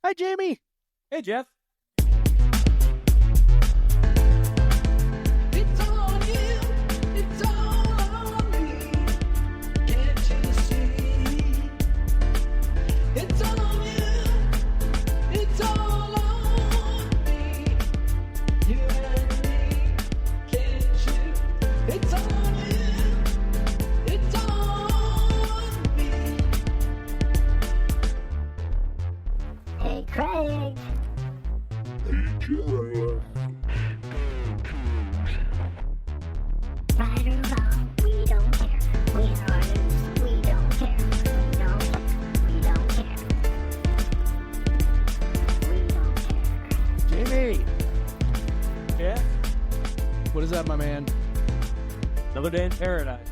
Hi, Jamie. Hey, Jeff. It's on you, it's all on me. Can't you see? It's on you, it's all on me. You and me, can't you? It's on you, it's on me. Hey, Craig. Right or wrong, we don't care. Win or lose, we don't care. We don't care. We don't care. We don't care. Jamie. Yeah. What is that, my man? Another day in paradise.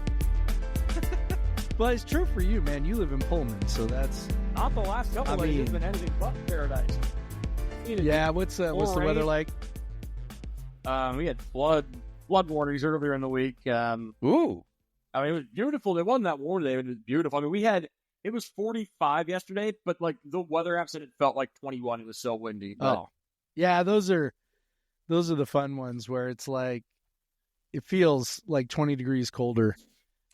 Well, it's true for you, man. You live in Pullman, so that's... Not the last couple of days. It's been anything but paradise. Yeah, what's the weather like? We had flood warnings earlier in the week. Ooh. I mean, it was beautiful. It wasn't that warm today, but it was beautiful. I mean, it was 45 yesterday, but like the weather app said it felt like 21. It was so windy. But... Oh, yeah, those are the fun ones where it's like, it feels like 20 degrees colder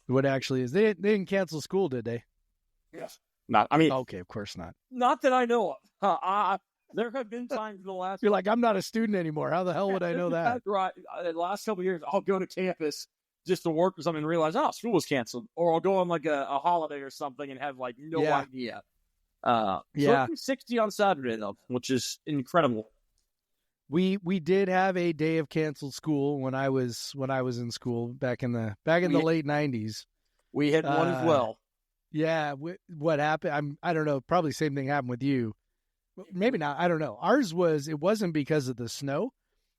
than what it actually is. They didn't cancel school, did they? Yes. Not, I mean, okay, of course not. Not that I know of. There have been times in the last... You're like, I'm not a student anymore. How the hell would I know that? Right. The last couple of years, I'll go to campus just to work or something and realize, school was canceled. Or I'll go on like a holiday or something and have like no idea. So it was 60 on Saturday though, which is incredible. We did have a day of canceled school when I was in school back in the late 90s. We had one as well. Yeah, what happened? I don't know. Probably same thing happened with you. Maybe not. I don't know. Ours it wasn't because of the snow.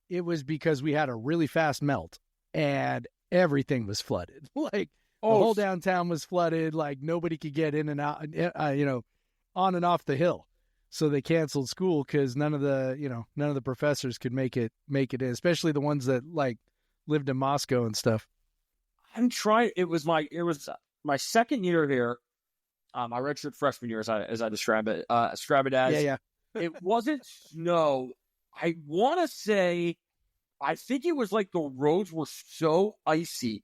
It was because we had a really fast melt and everything was flooded. Like the whole downtown was flooded. Like nobody could get in and out, on and off the hill. So they canceled school because none of the professors could make it in, especially the ones that like lived in Moscow and stuff. I'm trying. It was my second year here. My redshirt freshman year, as I describe it as. Yeah. It wasn't snow. I want to say, I think it was like the roads were so icy.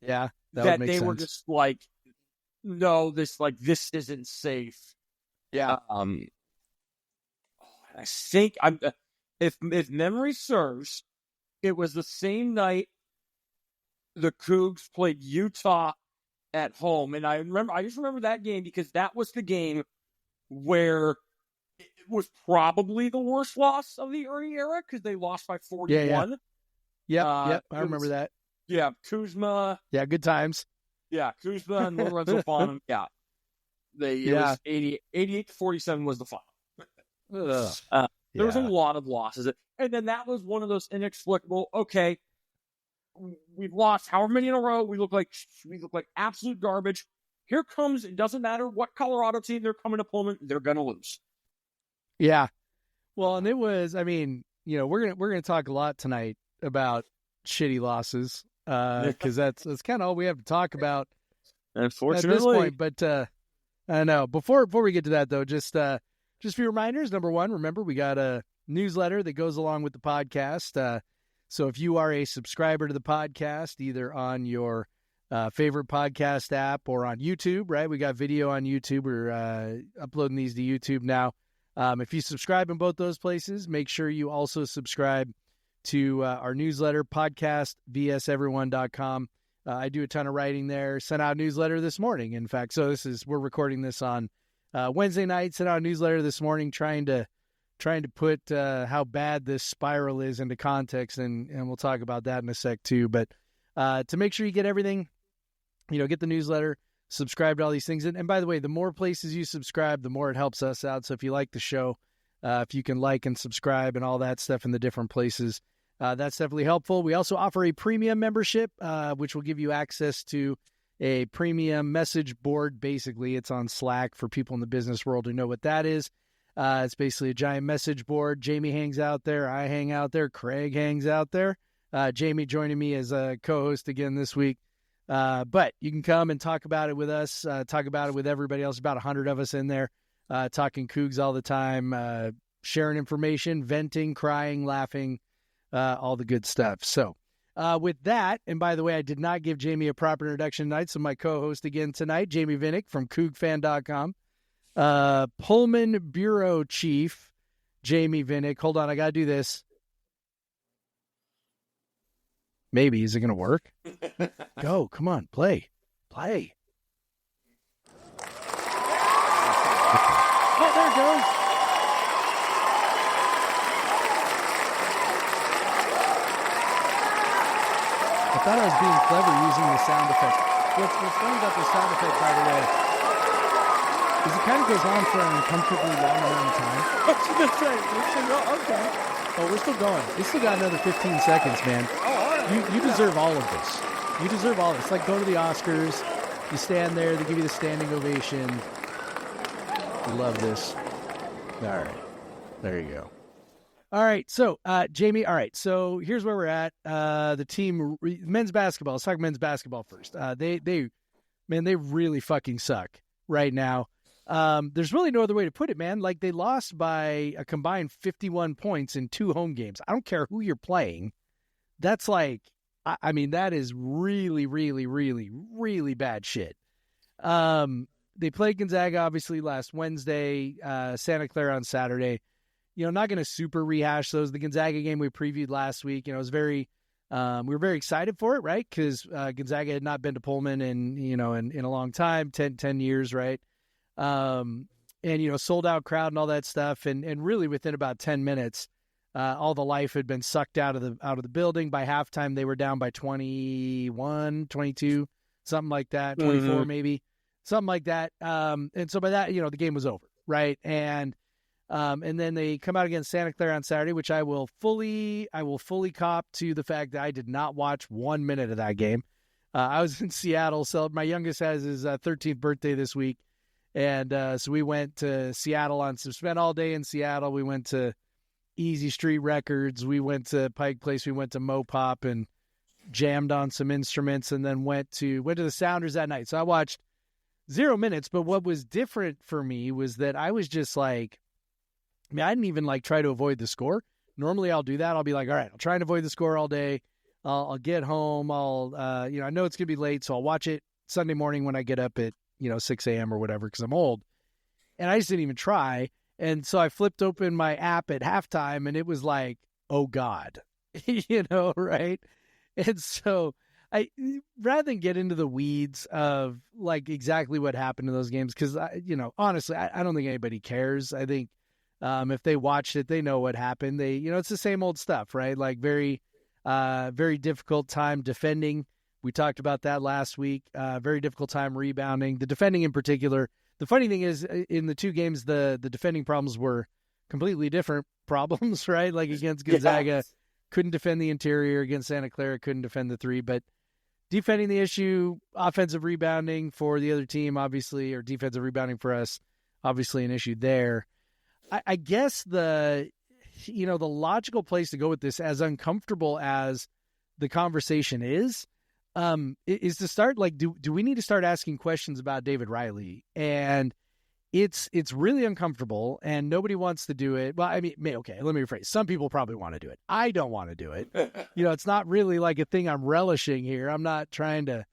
Yeah, that they were just like, no, this isn't safe. Yeah. I think if memory serves, it was the same night the Cougs played Utah at home, and I just remember that game because that was the game where it was probably the worst loss of the Ernie era because they lost by 41. Yeah. I remember that. Yeah, Kuzma. Yeah, good times. Yeah, Kuzma and Lorenzo Bonham. Yeah. It was 88-47 was the final. There was a lot of losses. And then that was one of those inexplicable, okay, we've lost however many in a row. We look like absolute garbage. Here comes, it doesn't matter what Colorado team they're coming to Pullman, they're going to lose. Yeah. Well, and it was, I mean, we're going to talk a lot tonight about shitty losses because that's kind of all we have to talk about. Unfortunately. At this point, but I know. Before we get to that though, just a few reminders. Number one, remember we got a newsletter that goes along with the podcast. So if you are a subscriber to the podcast, either on your favorite podcast app or on YouTube, right? We got video on YouTube. We're uploading these to YouTube now. If you subscribe in both those places, make sure you also subscribe to our newsletter, podcastvseveryone.com. I do a ton of writing there. Sent out a newsletter this morning, in fact. So we're recording this on Wednesday night. Sent out a newsletter this morning trying to put how bad this spiral is into context, and we'll talk about that in a sec too. But to make sure you get everything, get the newsletter, subscribe to all these things. And by the way, the more places you subscribe, the more it helps us out. So if you like the show, if you can like and subscribe and all that stuff in the different places, that's definitely helpful. We also offer a premium membership, which will give you access to a premium message board. Basically, it's on Slack for people in the business world who know what that is. It's basically a giant message board. Jamie hangs out there. I hang out there. Craig hangs out there. Jamie joining me as a co-host again this week. But you can come and talk about it with us, talk about it with everybody else, about 100 of us in there. talking Cougs all the time, sharing information, venting, crying, laughing, all the good stuff. So with that, and by the way, I did not give Jamie a proper introduction tonight, so my co-host again tonight, Jamie Vinnick from CougFan.com. Pullman Bureau Chief, Jamie Vinnick. Hold on, I got to do this. Maybe. Is it going to work? Go. Come on. Play. Oh, there it goes. I thought I was being clever using the sound effect. What's funny about the sound effect, by the way, is it kind of goes on for an uncomfortably long amount of time. I was going to say, okay. Oh, we're still going. We still got another 15 seconds, man. Oh, all right. You deserve all of this. You deserve all of this. It's like going to the Oscars. You stand there. They give you the standing ovation. You love this. All right. There you go. All right. So, Jamie, all right. So here's where we're at. The team, men's basketball. Let's talk men's basketball first. They really fucking suck right now. There's really no other way to put it, man. Like, they lost by a combined 51 points in 2 home games. I don't care who you're playing. That's like, I mean, that is really, really, really, really bad shit. They played Gonzaga, obviously, last Wednesday, Santa Clara on Saturday. You know, not going to super rehash those. The Gonzaga game we previewed last week, you know, it was very, we were very excited for it, right? Because Gonzaga had not been to Pullman in a long time, 10 years, right? And, you know, sold out crowd and all that stuff. And really within about 10 minutes, all the life had been sucked out of the building. By halftime, they were down by 21, 22, something like that, 24 maybe, something like that. And so by that, you know, the game was over, right? And then they come out against Santa Clara on Saturday, which I will fully cop to the fact that I did not watch 1 minute of that game. I was in Seattle, so my youngest has his 13th birthday this week. And so we went to Seattle spent all day in Seattle. We went to Easy Street Records. We went to Pike Place. We went to Mopop and jammed on some instruments, and then went to the Sounders that night. So I watched 0 minutes, but what was different for me was that I was just like, I mean, I didn't even like try to avoid the score. Normally I'll do that. I'll be like, all right, I'll try and avoid the score all day. I'll get home. I know it's going to be late, so I'll watch it Sunday morning when I get up at, 6 a.m. or whatever, because I'm old. And I just didn't even try. And so I flipped open my app at halftime, and it was like, oh, God, right? And so rather than get into the weeds of like exactly what happened in those games, because, honestly, I don't think anybody cares. I think if they watched it, they know what happened. It's the same old stuff, right? Like very difficult time defending. We talked about that last week. Very difficult time rebounding. The defending in particular. The funny thing is, in the 2 games, the defending problems were completely different problems, right? Like against Gonzaga, couldn't defend the interior. Against Santa Clara, couldn't defend the 3. But defending the issue, offensive rebounding for the other team, obviously, or defensive rebounding for us, obviously an issue there. I guess the logical place to go with this, as uncomfortable as the conversation is to start, like, do we need to start asking questions about David Riley? And it's really uncomfortable, and nobody wants to do it. Well, I mean, okay, let me rephrase. Some people probably want to do it. I don't want to do it. It's not really like a thing I'm relishing here. I'm not trying to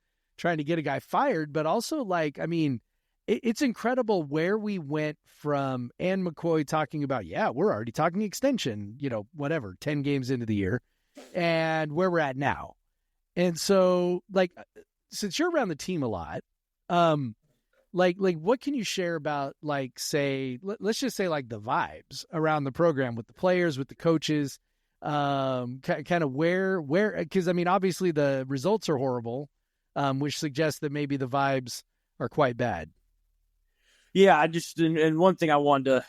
get a guy fired, but also, like, I mean, it's incredible where we went from Ann McCoy talking about, we're already talking extension, 10 games into the year, and where we're at now. And so, like, since you're around the team a lot, like what can you share about, like, say, let's just say, like, the vibes around the program with the players, with the coaches, kind of where, because, I mean, obviously the results are horrible, which suggests that maybe the vibes are quite bad. Yeah, and one thing I wanted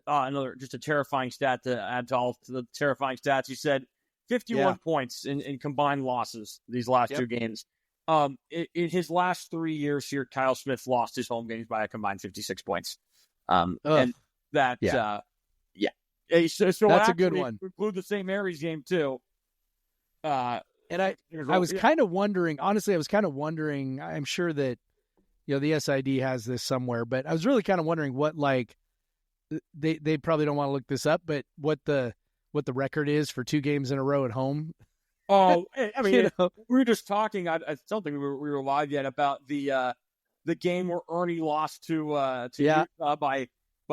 to, just a terrifying stat to add to all the terrifying stats. You said 51 points in combined losses these last 2 games. In his last 3 years here, Kyle Smith lost his home games by a combined 56 points. And that, so that's a good one. Include the St. Mary's game too. And I was kind of wondering, honestly, I'm sure that, the SID has this somewhere, but I was really kind of wondering what, like, they probably don't want to look this up, but what the record is for 2 games in a row at home. Oh, I mean, You know? we were just talking. I don't think we were live yet about the game where Ernie lost to Yeah. Utah by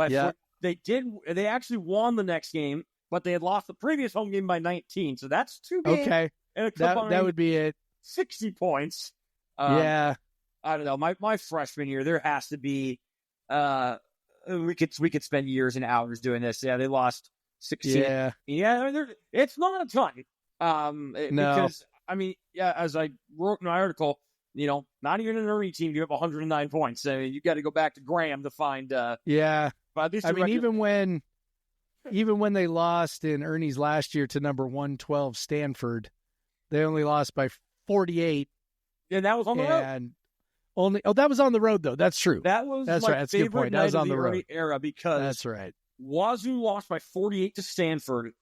Yeah. 40. They actually won the next game, but they had lost the previous home game by 19. So that's 2 games. Okay. And a That combined would be it. 60 points. Yeah. I don't know. My freshman year, there has to be. We could spend years and hours doing this. Yeah, they lost 16. Yeah. Yeah, it's not a ton. Because I mean, yeah, as I wrote in my article, not even an Ernie team, you have 109 points. I mean, you got to go back to Graham to find. Yeah. But I mean, even when they lost in Ernie's last year to number 112 Stanford, they only lost by 48. And that was on the road. And that was on the road though. That's true. That was That's my right. That's a good favorite point. That night was on of the road. Ernie era because That's right. Wazoo lost by 48 to Stanford.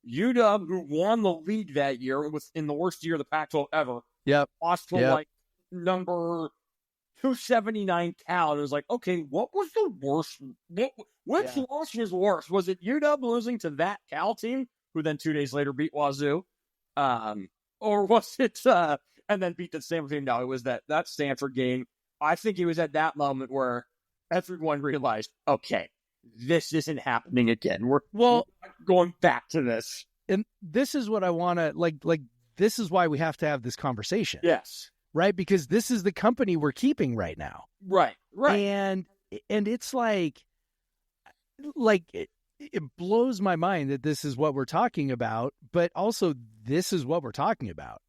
UW, who won the league that year, was in the worst year of the Pac-12 ever. Yep. Lost to number 279 Cal. And it was like, okay, what was the worst? Which loss was worse? Was it UW losing to that Cal team, who then 2 days later beat Wazoo? Or was it, and then beat the Stanford team? No, it was that Stanford game. I think it was at that moment where everyone realized, okay, this isn't happening again. We're going back to this. And this is what I want to like, this is why we have to have this conversation. Yes. Right. Because this is the company we're keeping right now. Right. And it's like it blows my mind that this is what we're talking about, but also this is what we're talking about.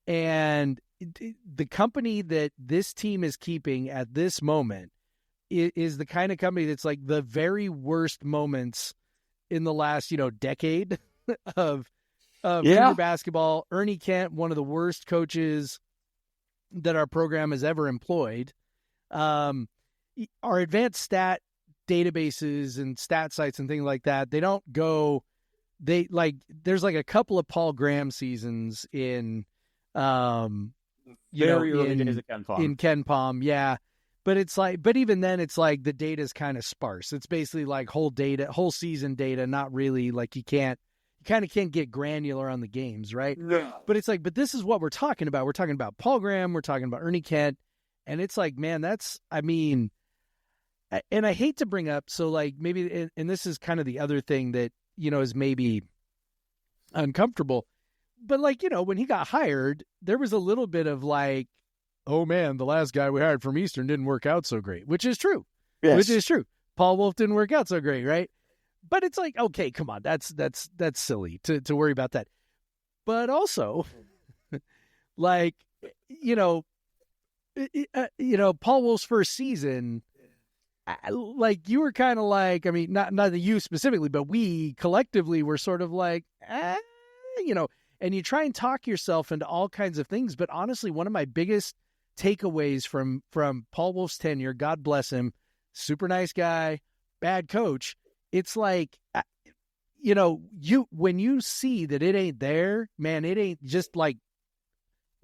And the company that this team is keeping at this moment is the kind of company that's like the very worst moments in the last, decade of Cougar basketball. Ernie Kent, one of the worst coaches that our program has ever employed. Our advanced stat databases and stat sites and things like that, there's like a couple of Paul Graham seasons in, early days of Ken Pom. In Ken Pom, yeah. But even then it's like the data is kind of sparse. It's basically like whole season data, not really like you kind of can't get granular on the games, right? No. But it's like, but this is what we're talking about. We're talking about Paul Graham. We're talking about Ernie Kent. And it's like, man, and I hate to bring up, so like maybe, and this is kind of the other thing that, is maybe uncomfortable, but like, when he got hired, there was a little bit of like, oh man, the last guy we hired from Eastern didn't work out so great, which is true. Yes. Which is true. Paul Wolf didn't work out so great, right? But it's like, okay, come on, that's silly to worry about that. But also, like, Paul Wolf's first season, like you were kind of like, I mean, not that you specifically, but we collectively were sort of like, and you try and talk yourself into all kinds of things. But honestly, one of my biggest takeaways from Paul Wolf's tenure, God bless him, super nice guy, bad coach. It's like, when you see that it ain't there, man, it ain't just like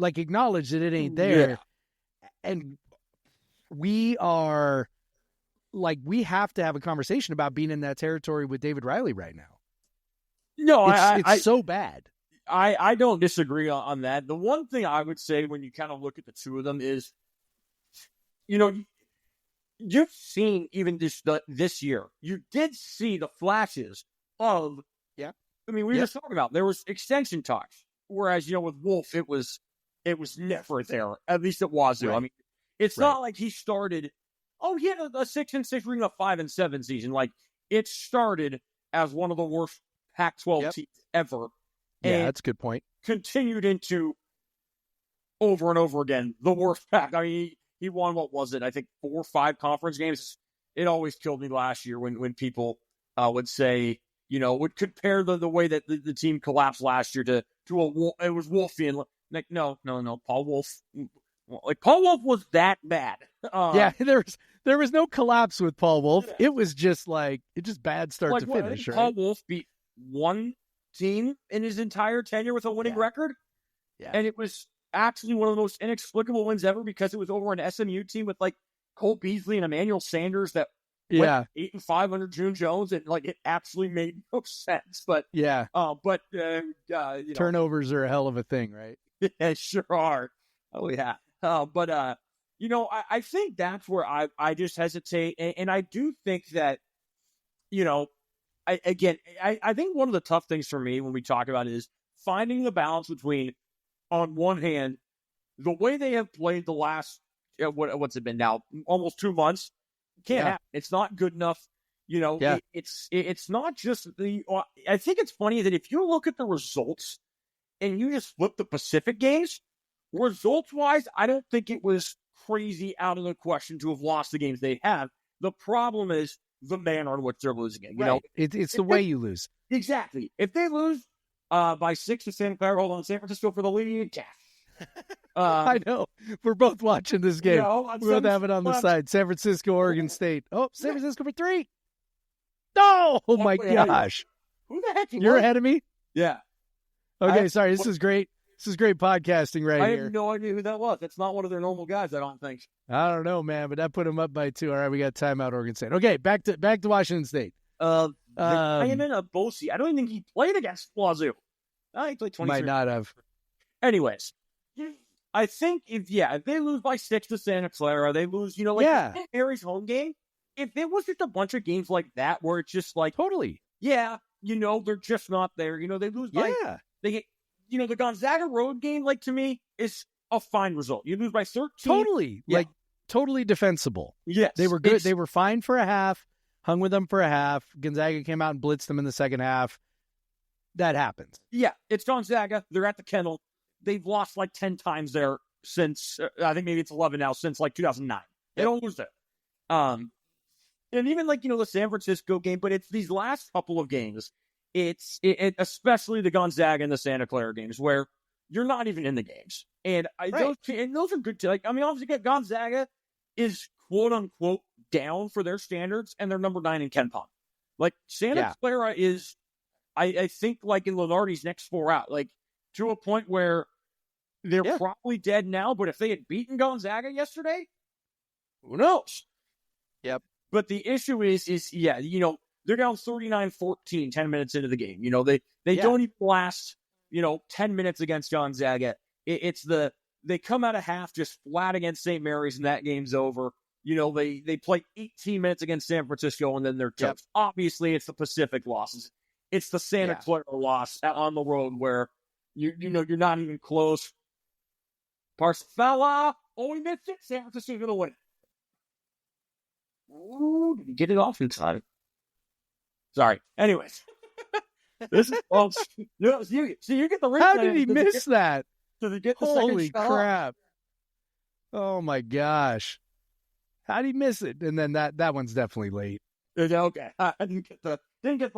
acknowledge that it ain't there. Yeah. And we are like, we have to have a conversation about being in that territory with David Riley right now. No, it's so bad. I don't disagree on that. The one thing I would say when you kind of look at the two of them is, you've seen even this year, you did see the flashes of, I mean, we were just talking about, there was extension talks, whereas, with Wolf, it was never there, at least at Wazoo. Right. I mean, it's not like he started, he had a 6-6 ring, a 5-7 season. Like, it started as one of the worst Pac-12 teams ever. Yeah, that's a good point. Continued into over and over again the worst Pac. I mean, he won, what was it? I think 4 or 5 conference games. It always killed me last year when people would say, would compare the way that the team collapsed last year to it was Wolfian. Like, no, Paul Wolf. Like, Paul Wolf was that bad. There was no collapse with Paul Wolf. Yeah. It was just bad start to finish. Right? Paul Wolf beat one team in his entire tenure with a winning record. Yeah. And it was actually one of the most inexplicable wins ever because it was over an SMU team with like Cole Beasley and Emmanuel Sanders that Yeah. 8-5 under June Jones, and like it actually made no sense. But Yeah. Turnovers are a hell of a thing, right? Yeah, sure are. Oh yeah. I think that's where I just hesitate, and I do think that, I think one of the tough things for me when we talk about it is finding the balance between, on one hand, the way they have played the last, what's it been now, almost 2 months, can't happen. It's not good enough. It's not just I think it's funny that if you look at the results and you just flip the Pacific games, results-wise, I don't think it was crazy out of the question to have lost the games they have. The problem is the manner in which they're losing it. You know, it's the way you lose. Exactly. If they lose by 6 to Santa Clara, hold on, San Francisco for the lead, I know. We're both watching this game. We're both have it on the side. San Francisco, Oregon State. Oh, San Francisco for 3. Oh my gosh. Who the heck? You're ahead of me? Yeah. Okay, sorry. This is great. This is great podcasting here. I have no idea who that was. That's not one of their normal guys, I don't think. I don't know, man, but that put them up by 2. All right, we got timeout, Oregon State. Okay, back to Washington State. I am in a Bosi. I don't even think he played against Wazoo. He played 23. Might not have. Anyways, I think if they lose by 6 to Santa Clara, they lose, St. Mary's home game. If it was just a bunch of games like that where it's just like, totally, they're just not there. They lose by, they get, the Gonzaga road game, like, to me, is a fine result. You lose by 13. Totally, totally defensible. Yes. They were good. They were fine for a half, hung with them for a half. Gonzaga came out and blitzed them in the second half. That happens. Yeah, it's Gonzaga. They're at the Kennel. They've lost like 10 times there since, I think maybe it's 11 now, since like 2009. They don't lose there. And even like, the San Francisco game, but it's these last couple of games, it's especially the Gonzaga and the Santa Clara games where you're not even in the games. And those are good. Obviously Gonzaga is quote unquote down for their standards, and they're number 9 in Ken Pom. Like Santa Clara is, I think, like in Lenardi's next 4 out, like to a point where they're probably dead now. But if they had beaten Gonzaga yesterday, who knows? Yep. But the issue is they're down 39-14, 10 minutes into the game. They don't even last, 10 minutes against Gonzaga. They come out of half just flat against St. Mary's, and that game's over. They play 18 minutes against San Francisco, and then they're toast. Yep. Obviously, it's the Pacific losses. It's the Santa Clara loss on the road where you're not even close. Parsfella, we missed it. San Francisco's going to win. Ooh, did he get it off in time? Sorry. Anyways. This is you get the replay. How did he miss that? Does he get the Holy second crap. Oh my gosh. How did he miss it? And then that one's definitely late. Okay. I didn't get the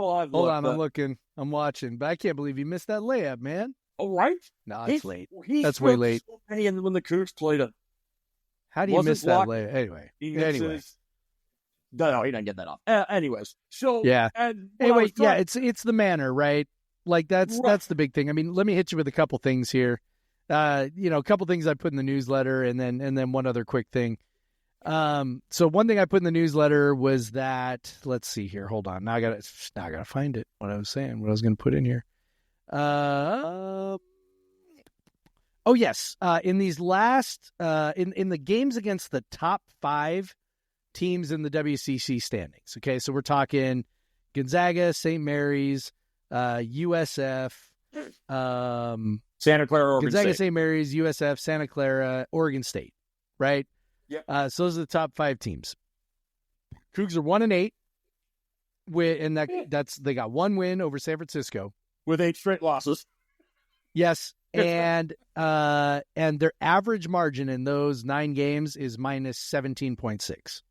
live Hold look, on, I'm looking. I'm watching. But I can't believe he missed that layup, man. Oh, right? No, it's late. That's way late. So many, and when the Cougs played him. How do you miss that layup? Anyway. No, he didn't get that off. Anyways, so anyway, it's the manner, right? Like that's the big thing. I mean, let me hit you with a couple things here. A couple things I put in the newsletter, and then one other quick thing. So one thing I put in the newsletter was that, let's see here. Hold on. Now I gotta find it. What I was going to put in here. Oh yes. In these last, in the games against the top 5 teams in the WCC standings. Okay. So we're talking Gonzaga, St. Mary's, USF, Santa Clara, Oregon Gonzaga, State. St. Mary's, USF, Santa Clara, Oregon State. Right. Yeah. So those are the top 5 teams. Cougs are 1-8, and they got 1 win over San Francisco with 8 straight losses. Yes, and their average margin in those 9 games is minus 17.6,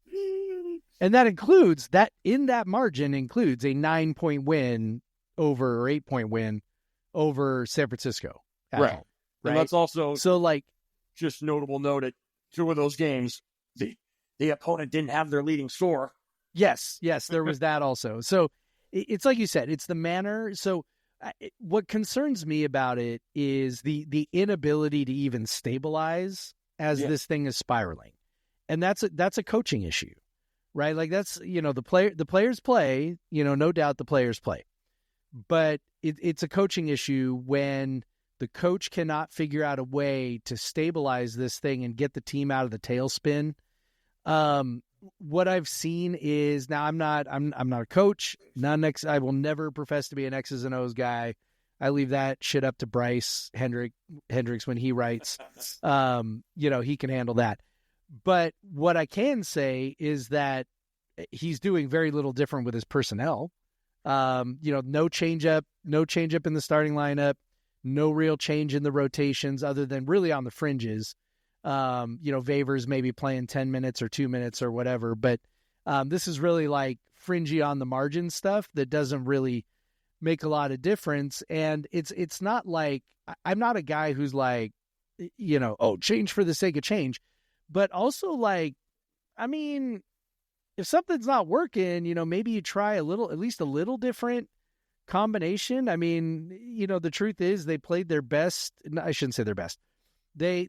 and that includes a 9-point win over or 8-point win over San Francisco. Right. Home, And that's also just notable note at 2 of those games, the opponent didn't have their leading scorer. Yes, there was that also. So it's like you said, it's the manner. So what concerns me about it is the inability to even stabilize as this thing is spiraling. And that's a coaching issue, right? Like that's, the players play, no doubt the players play. But it's a coaching issue when the coach cannot figure out a way to stabilize this thing and get the team out of the tailspin. What I've seen is, now I'm not a coach, I will never profess to be an X's and O's guy. I leave that shit up to Bryce Hendricks when he writes. He can handle that. But what I can say is that he's doing very little different with his personnel. No change up in the starting lineup, no real change in the rotations other than really on the fringes. Vavers maybe playing 10 minutes or 2 minutes or whatever, but this is really like fringy on the margin stuff that doesn't really make a lot of difference. And it's not like, I'm not a guy who's like, change for the sake of change, but also like, I mean, if something's not working, maybe you try at least a little different combination. I mean, the truth is they played their best. I shouldn't say their best. They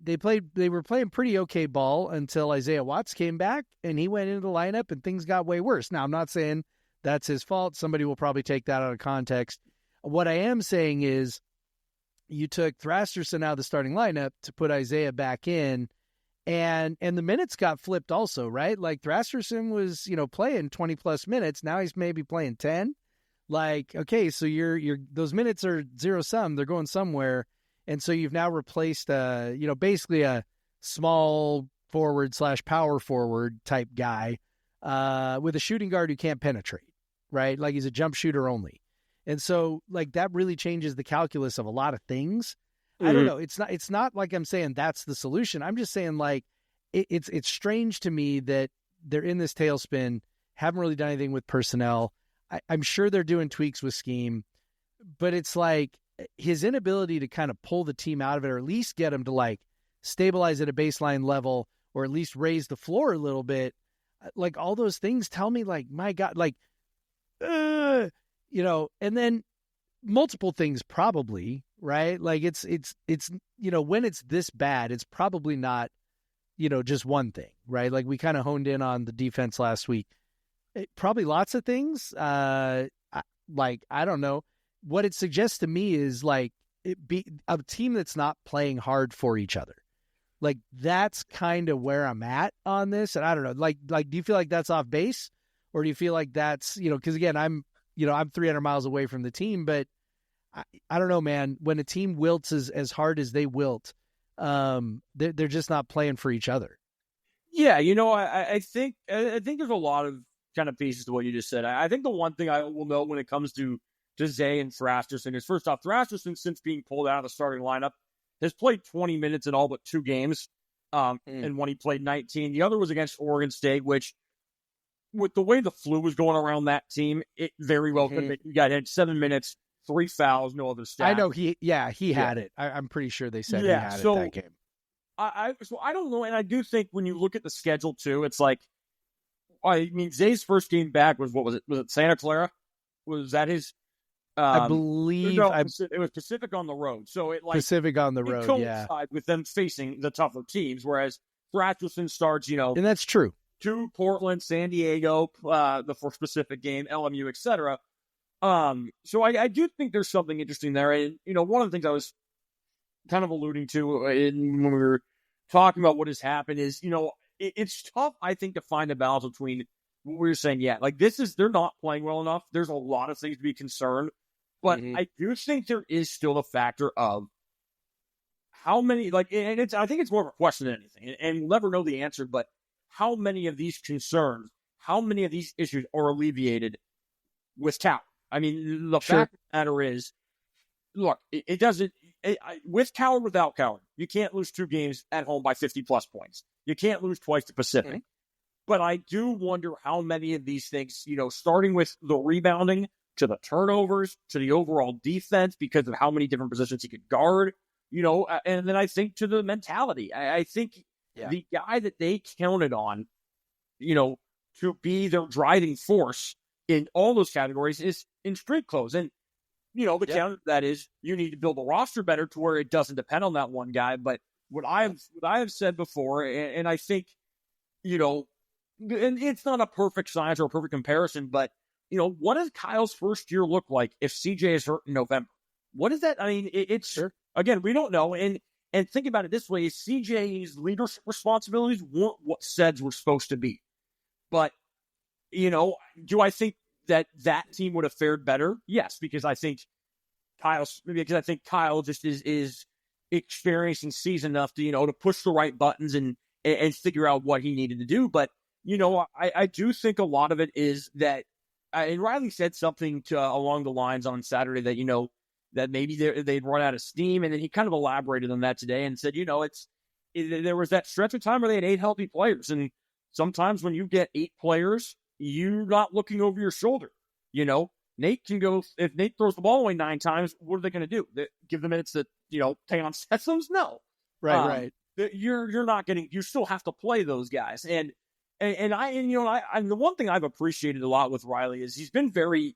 were playing pretty okay ball until Isaiah Watts came back and he went into the lineup and things got way worse. Now, I'm not saying that's his fault. Somebody will probably take that out of context. What I am saying is you took Thrasterson out of the starting lineup to put Isaiah back in, and the minutes got flipped also, right? Like Thrasterson was, playing 20 plus minutes. Now he's maybe playing 10. Like, okay, so you're those minutes are zero sum. They're going somewhere. And so you've now replaced, basically a small forward / power forward type guy with a shooting guard who can't penetrate, right? Like he's a jump shooter only. And so like that really changes the calculus of a lot of things. I don't know. It's not like I'm saying that's the solution. I'm just saying like it's strange to me that they're in this tailspin, haven't really done anything with personnel. I'm sure they're doing tweaks with scheme, but it's like his inability to kind of pull the team out of it, or at least get them to like stabilize at a baseline level, or at least raise the floor a little bit. Like all those things tell me like, my God, like, and then multiple things probably, right? Like it's, when it's this bad, it's probably not, just one thing, right? Like we kind of honed in on the defense last week. Probably lots of things. I don't know. What it suggests to me is like it be a team that's not playing hard for each other. Like that's kind of where I'm at on this. And I don't know, like, do you feel like that's off base, or do you feel like that's, cause again, I'm 300 miles away from the team, but I don't know, man, when a team wilts as hard as they wilt, they're just not playing for each other. Yeah. I think there's a lot of kind of pieces to what you just said. I think the one thing I will note when it comes to Zay and Thrasterson is, first off, Thrasterson, since being pulled out of the starting lineup, has played 20 minutes in all but 2 games. And when he played 19, the other was against Oregon State, which, with the way the flu was going around that team, it very well could be. You got hit 7 minutes, 3 fouls, no other stats. I know he had it. I'm pretty sure they said he had it that game. So I don't know, and I do think when you look at the schedule too, it's like, I mean, Zay's first game back was, what was it? Was it Santa Clara? Was that his? I believe it was Pacific on the road. So it like Pacific on the road, coincides with them facing the tougher teams, whereas Thrasterson starts, and that's true. To Portland, San Diego, the first Pacific game, LMU, etc. So I do think there's something interesting there, and one of the things I was kind of alluding to when we were talking about what has happened is, it's tough, I think, to find a balance between what we were saying. Yeah, like they're not playing well enough. There's a lot of things to be concerned. But I do think there is still the factor of how many, I think it's more of a question than anything, and we'll never know the answer, but how many of these concerns, how many of these issues are alleviated with Coward? I mean, the fact of the matter is, look, it doesn't, with Coward, without Coward, you can't lose 2 games at home by 50 plus points. You can't lose twice to Pacific. But I do wonder how many of these things, starting with the rebounding, to the turnovers, to the overall defense, because of how many different positions he could guard, and then I think to the mentality. I think the guy that they counted on, to be their driving force in all those categories is in street clothes. And, the counter to that is you need to build a roster better to where it doesn't depend on that one guy. But what I have said before, and I think, and it's not a perfect science or a perfect comparison, but, what does Kyle's first year look like if CJ is hurt in November? What is that? I mean, it's, Sure. Again, we don't know. And think about it this way, CJ's leadership responsibilities weren't what SEDS were supposed to be. But, do I think that team would have fared better? Yes, because I think Kyle just is experienced and seasoned enough to push the right buttons and figure out what he needed to do. But I do think a lot of it is that, and Riley said something along the lines on Saturday that that maybe they'd run out of steam, and then he kind of elaborated on that today and said there was that stretch of time where they had 8 healthy players, and sometimes when you get 8 players, you're not looking over your shoulder. Nate can go, if Nate throws the ball away 9 times, what are they going to do? Give the minutes that, Tayon Sessoms? No. Right. You're not getting, you still have to play those guys. And the one thing I've appreciated a lot with Riley is he's been very,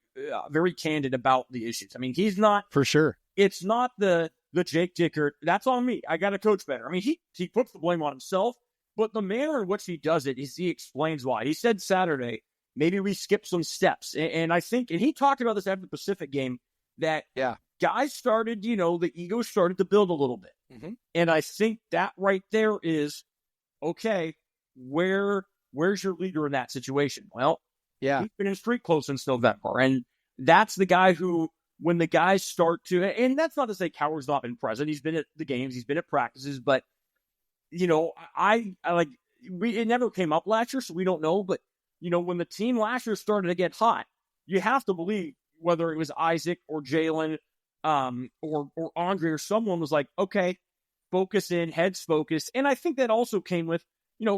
very candid about the issues. I mean, he's not, for sure. It's not the Jake Dickert, that's on me, I got to coach better. I mean, he puts the blame on himself, but the manner in which he does it is he explains why. He said Saturday, maybe we skip some steps. And I think, and he talked about this after the Pacific game, that guys started, the ego started to build a little bit. Mm-hmm. And I think that right there is, okay, where's your leader in that situation? Well, he's been in street close since November. And that's the guy who, when the guys start to, and that's not to say Coward's not been present. He's been at the games, he's been at practices, but, I like, it never came up last year, so we don't know. But, when the team last year started to get hot, you have to believe whether it was Isaac or Jalen, or Andre or someone was like, okay, focus in, heads focused. And I think that also came with,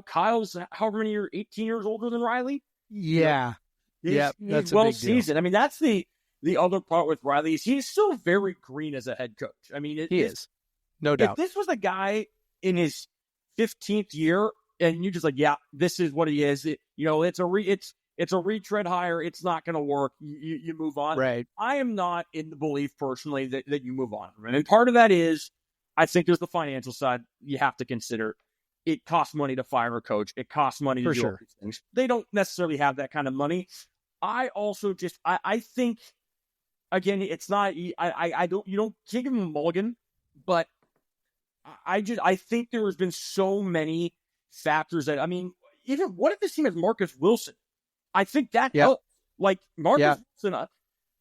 Kyle's however many years, 18 years older than Riley. Yeah. He's well seasoned. I mean, that's the other part with Riley is he's still very green as a head coach. I mean, he is. No doubt. If this was a guy in his 15th year and you're just like, yeah, this is what he is. It's a retread hire. It's not going to work. You move on. Right. I am not in the belief personally that you move on. And part of that is, I think there's the financial side you have to consider. It costs money to fire a coach. It costs money to do all these things. They don't necessarily have that kind of money. I also just, I think, again, it's not, you can't give him a mulligan, but I think there has been so many factors that, I mean, even what if this team has Marcus Wilson? I think that helps. Like, Marcus Wilson,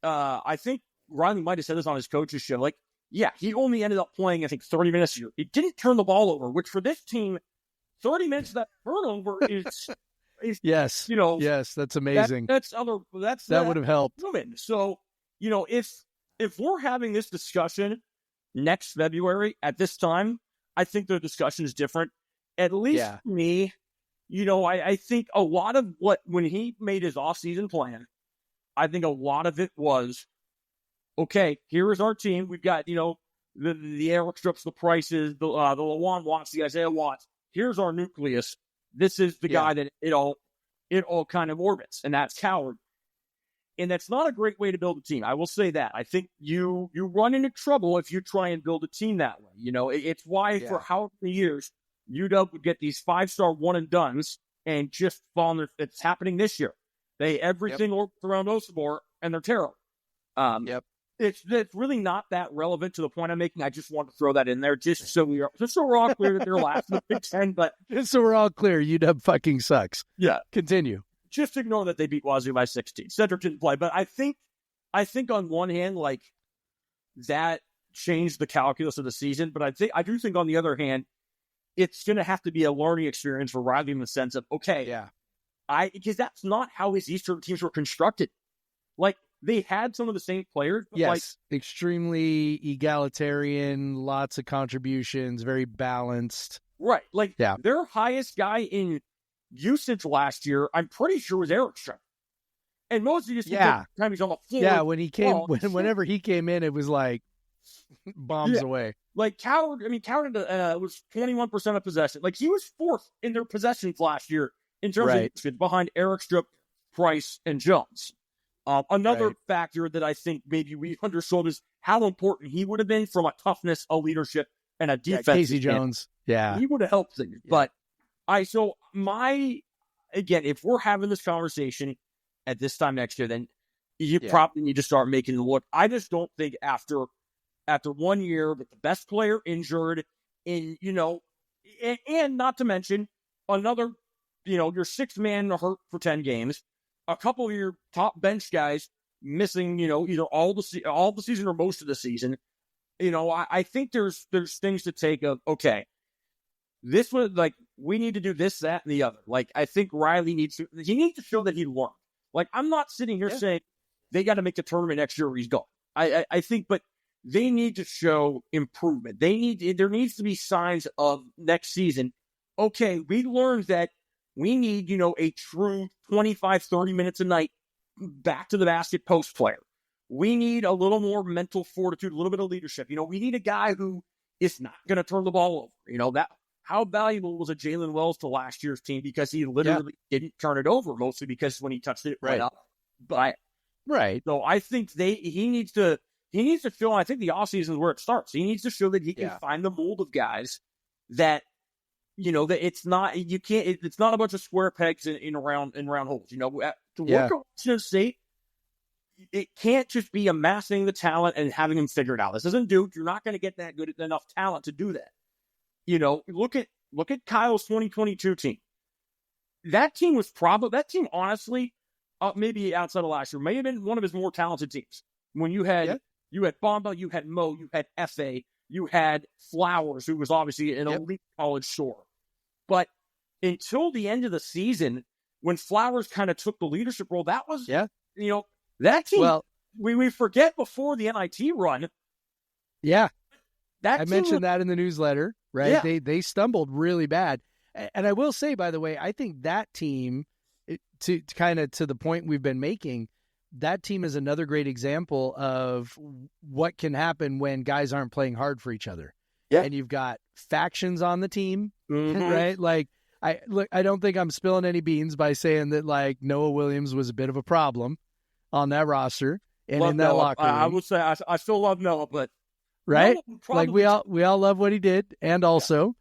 I think Riley might have said this on his coach's show. Like, he only ended up playing, I think, 30 minutes a year. He didn't turn the ball over, which for this team, 30 minutes of that turnover is yes, that's amazing. That would have helped. So, if we're having this discussion next February at this time, I think the discussion is different. At least for me, I think a lot of when he made his offseason plan, I think a lot of it was, okay, here is our team. We've got, the Eric Strips, the Prices, the Lawan Watts, the Isaiah Watts. Here's our nucleus. This is the guy that it all kind of orbits, and that's Coward. And that's not a great way to build a team. I will say that. I think you run into trouble if you try and build a team that way. It's why for how many years UW would get these 5-star one-and-dones and just fall on it's happening this year. Everything orbits around Osibor, and they're terrible. It's really not that relevant to the point I'm making. I just want to throw that in there just so we're all clear that they're last in the Big Ten. But just so we're all clear, UW fucking sucks. Yeah. Continue. Just ignore that they beat Wazoo by 16. Cedric didn't play. But I think on one hand, like, that changed the calculus of the season. But I do think on the other hand, it's going to have to be a learning experience for Riley in the sense of, because that's not how his Eastern teams were constructed. Like, they had some of the same players. But extremely egalitarian, lots of contributions, very balanced. Right. Like, their highest guy in usage last year, I'm pretty sure, was Eric Stripp. And mostly just time he's on the floor. Yeah, whenever he came in, it was like bombs away. Like, Coward was 21% of possession. Like, he was 4th in their possessions last year in terms of usage behind Eric Stripp, Price, and Jones. Another factor that I think maybe we undersold is how important he would have been from a toughness, a leadership, and a defense. Casey Jones. He would have helped things. But again, if we're having this conversation at this time next year, then you probably need to start making the look. I just don't think after 1 year with the best player injured, and not to mention another, your sixth man hurt for 10 games, a couple of your top bench guys missing, either all the season or most of the season. I think there's things to take of, okay, this was like, we need to do this, that, and the other. Like, I think Riley needs to show that he learned. Like, I'm not sitting here saying they got to make the tournament next year or he's gone. I think, but they need to show improvement. There needs to be signs of next season. Okay, we learned that we need, a true 25, 30 minutes a night back to the basket post player. We need a little more mental fortitude, a little bit of leadership. We need a guy who is not going to turn the ball over. That how valuable was a Jalen Wells to last year's team, because he literally didn't turn it over, mostly because when he touched it, it went up. But so I think he needs to show. I think the offseason is where it starts. He needs to show that he can find the mold of guys that, that it's not a bunch of square pegs in round holes. To work on Washington State, it can't just be amassing the talent and having them figure it out. This isn't Duke. You're not going to get that good enough talent to do that. Look at Kyle's 2022 team. That team honestly, maybe outside of last year, may have been one of his more talented teams. When you had Bamba, you had Mo, you had F.A., you had Flowers, who was obviously an elite college scorer. But until the end of the season, when Flowers kind of took the leadership role, that was, that team. Well, we forget before the NIT run. Yeah. I mentioned that in the newsletter, right? Yeah. They stumbled really bad. And I will say, by the way, I think that team, to the point we've been making, that team is another great example of what can happen when guys aren't playing hard for each other. Yeah. And you've got factions on the team, right? Like, I don't think I'm spilling any beans by saying that, like, Noah Williams was a bit of a problem on that roster and in that locker room. I would say I still love Noah, but right, like we all love what he did, and also,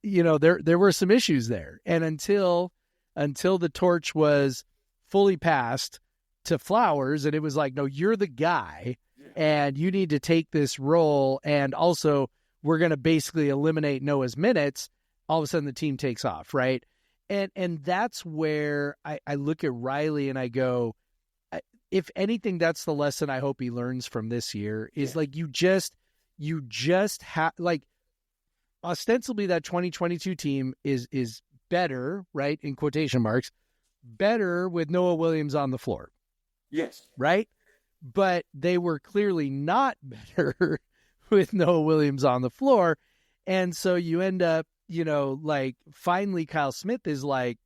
there were some issues there, and until the torch was fully passed to Flowers, and it was like, no, you're the guy, and you need to take this role, and also we're going to basically eliminate Noah's minutes. All of a sudden, the team takes off, right? And that's where I look at Riley and I go, if anything, that's the lesson I hope he learns from this year is like, you just have, like, ostensibly that 2022 team is better, right? In quotation marks, better with Noah Williams on the floor. Yes. Right. But they were clearly not better with Noah Williams on the floor. And so you end up, like, finally Kyle Smith is like,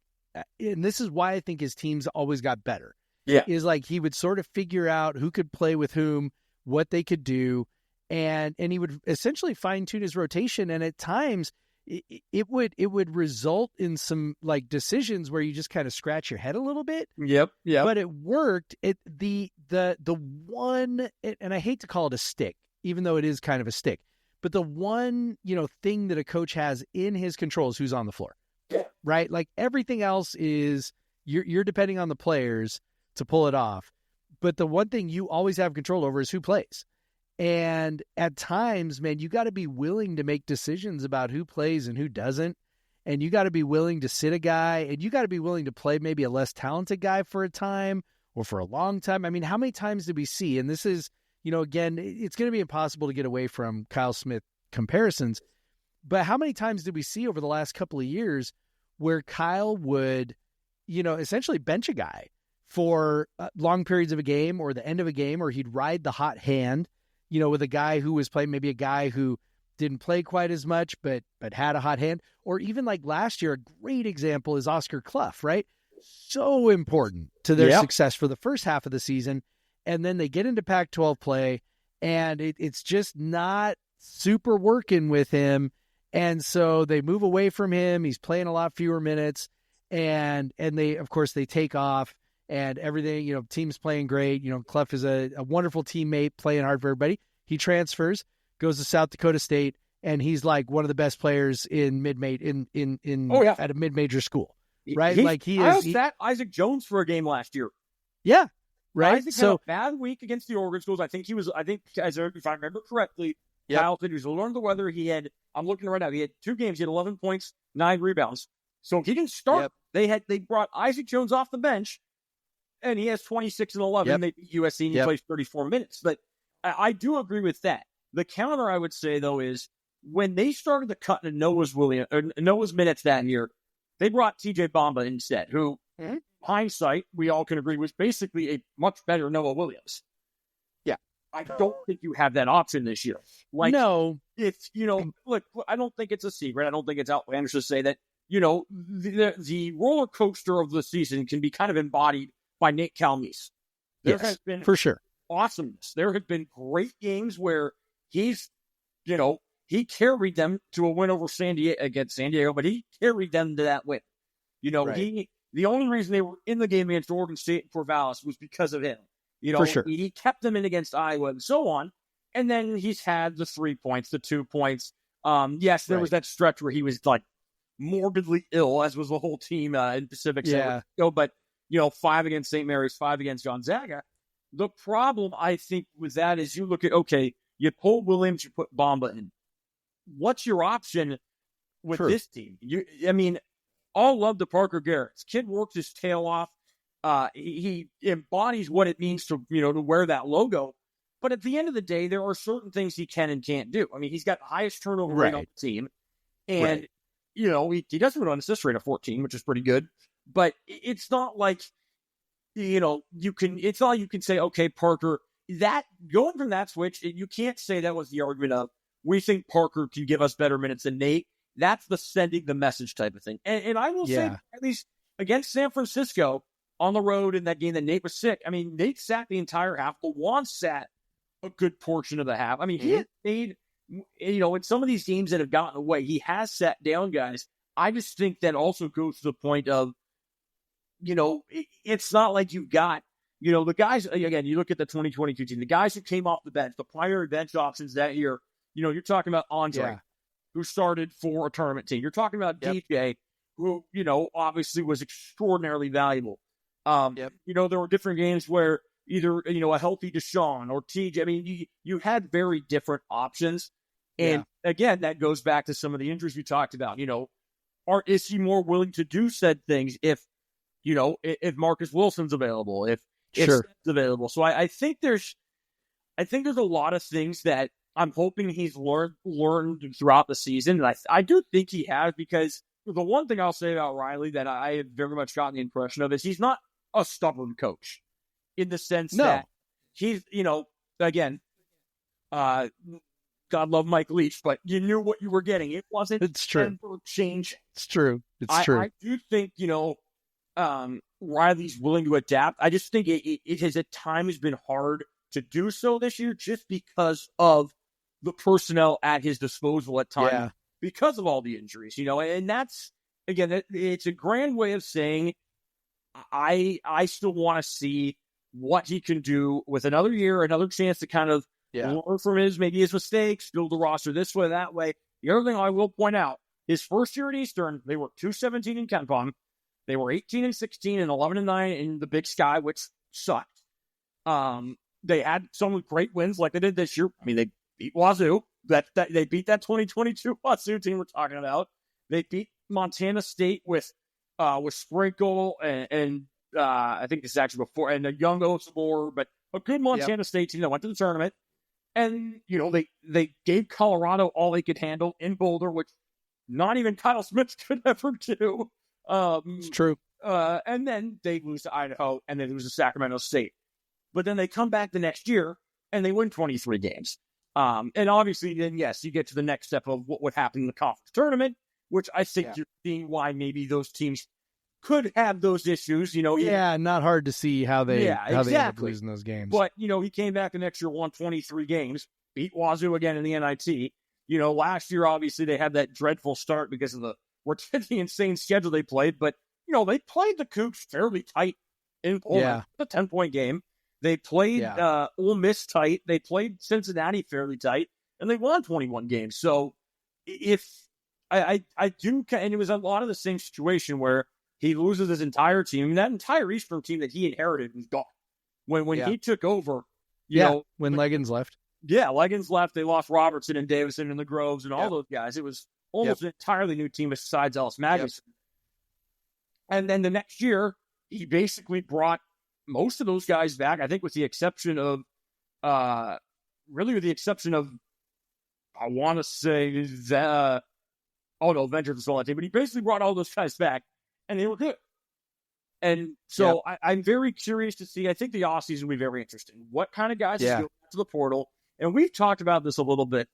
and this is why I think his teams always got better. Yeah. Is like, he would sort of figure out who could play with whom, what they could do. And he would essentially fine tune his rotation. And at times it would result in some, like, decisions where you just kind of scratch your head a little bit. Yep. But it worked. The one, and I hate to call it a stick, even though it is kind of a stick, but the one, thing that a coach has in his control is who's on the floor. Yeah. Right? Like, everything else is you're depending on the players to pull it off. But the one thing you always have control over is who plays. And at times, man, you got to be willing to make decisions about who plays and who doesn't. And you got to be willing to sit a guy, and you got to be willing to play maybe a less talented guy for a time or for a long time. I mean, how many times did we see? And this is, again, it's going to be impossible to get away from Kyle Smith comparisons. But how many times did we see over the last couple of years where Kyle would, essentially bench a guy for long periods of a game or the end of a game, or he'd ride the hot hand, with a guy who was playing, maybe a guy who didn't play quite as much, but had a hot hand. Or even like last year, a great example is Oscar Clough, right? So important to their success for the first half of the season. And then they get into Pac-12 play, and it's just not super working with him. And so they move away from him. He's playing a lot fewer minutes. And they, of course, they take off. And everything, team's playing great. Clough is a wonderful teammate, playing hard for everybody. He transfers, goes to South Dakota State, and he's like one of the best players in at a mid-major school. right? Like he I is. sat Isaac Jones for a game last year. Yeah, right. Isaac had a bad week against the Oregon schools. I think, if I remember correctly, Kyle said he was learning the weather. I'm looking right now. He had 2 games. He had 11 points, 9 rebounds. So he didn't start. They brought Isaac Jones off the bench, and he has 26 and 11. They beat USC and he plays 34 minutes. But I do agree with that. The counter I would say though is when they started to cut into Noah's minutes that year, they brought TJ Bamba instead, who, hindsight, we all can agree was basically a much better Noah Williams. Yeah. I don't think you have that option this year. No. If, look, I don't think it's a secret. I don't think it's outlandish to say that, the roller coaster of the season can be kind of embodied by Nate Calmese. There has been for sure awesomeness. There have been great games where he's, he carried them to a win over against San Diego, but he carried them to that win. The only reason they were in the game against Oregon State and Corvallis was because of him. For sure. He kept them in against Iowa and so on. And then he's had the 3 points, the 2 points. Yes, there was that stretch where he was like morbidly ill, as was the whole team in Pacific. But 5 against St. Mary's, 5 against Gonzaga. The problem, I think, with that is you look at, you pull Williams, you put Bamba in. What's your option with this team? All love to Parker Garrett. This kid works his tail off. He embodies what it means to, to wear that logo. But at the end of the day, there are certain things he can and can't do. I mean, he's got the highest turnover rate on the team. And, he doesn't run an assist rate of 14, which is pretty good. But it's not like, it's not you can say, okay, Parker, that going from that switch, you can't say that was the argument of, we think Parker can give us better minutes than Nate. That's the sending the message type of thing. And I will say, at least against San Francisco on the road in that game that Nate was sick, I mean, Nate sat the entire half, but Juan sat a good portion of the half. I mean, he made, in some of these games that have gotten away, he has sat down guys. I just think that also goes to the point of, it's not like you've got, the guys, again, you look at the 2022 team, the guys who came off the bench, the primary bench options that year, you're talking about Andre, who started for a tournament team. You're talking about DJ, who, obviously was extraordinarily valuable. There were different games where either, a healthy Deshaun or TJ, I mean, you had very different options. And again, that goes back to some of the injuries we talked about, is he more willing to do said things if Marcus Wilson's available, if it's available. So I think there's a lot of things that I'm hoping he's learned throughout the season. And I do think he has, because the one thing I'll say about Riley that I have very much gotten the impression of is he's not a stubborn coach in the sense that he's, again, God love Mike Leach, but you knew what you were getting. It wasn't change. It's true. I do think, Riley's willing to adapt. I just think it has at times been hard to do so this year just because of the personnel at his disposal at times because of all the injuries, and that's, again, it's a grand way of saying I still want to see what he can do with another year, another chance to kind of learn from his mistakes, build the roster this way, that way. The other thing I will point out, his first year at Eastern, they were 2-17 in KenPom. They were 18-16 and 11-9 in the Big Sky, which sucked. They had some great wins like they did this year. I mean, they beat Wazoo. They beat that 2022 Wazoo team we're talking about. They beat Montana State with Sprinkle and I think this is actually before, and a young Osabor, but a good Montana State team that went to the tournament. And, they gave Colorado all they could handle in Boulder, which not even Kyle Smith could ever do. It's true. And then they lose to Idaho, and they lose to Sacramento State. But then they come back the next year, and they win 23 games. And obviously, then, yes, you get to the next step of what would happen in the conference tournament, which I think you're seeing why maybe those teams could have those issues. Not hard to see how they end up losing those games. But, he came back the next year, won 23 games, beat Wazoo again in the NIT. Last year, obviously, they had that dreadful start because of the insane schedule they played, but they played the Cougs fairly tight in Poland. A 10-point game. They played Ole Miss tight. They played Cincinnati fairly tight, and they won 21 games. So if I do, and it was a lot of the same situation where He loses his entire team. I mean, that entire Eastern team that he inherited was gone. When he took over, you know. When Leggins left. Yeah, Leggins left. They lost Robertson and Davison and the Groves and all those guys. It was almost an entirely new team besides Ellis Magnuson. And then the next year, he basically brought most of those guys back, I think with the exception of, I want to say that, Ventures was on that team, but he basically brought all those guys back, and they were good. And so I'm very curious to see, I think the offseason will be very interesting. What kind of guys go to the portal? And we've talked about this a little bit.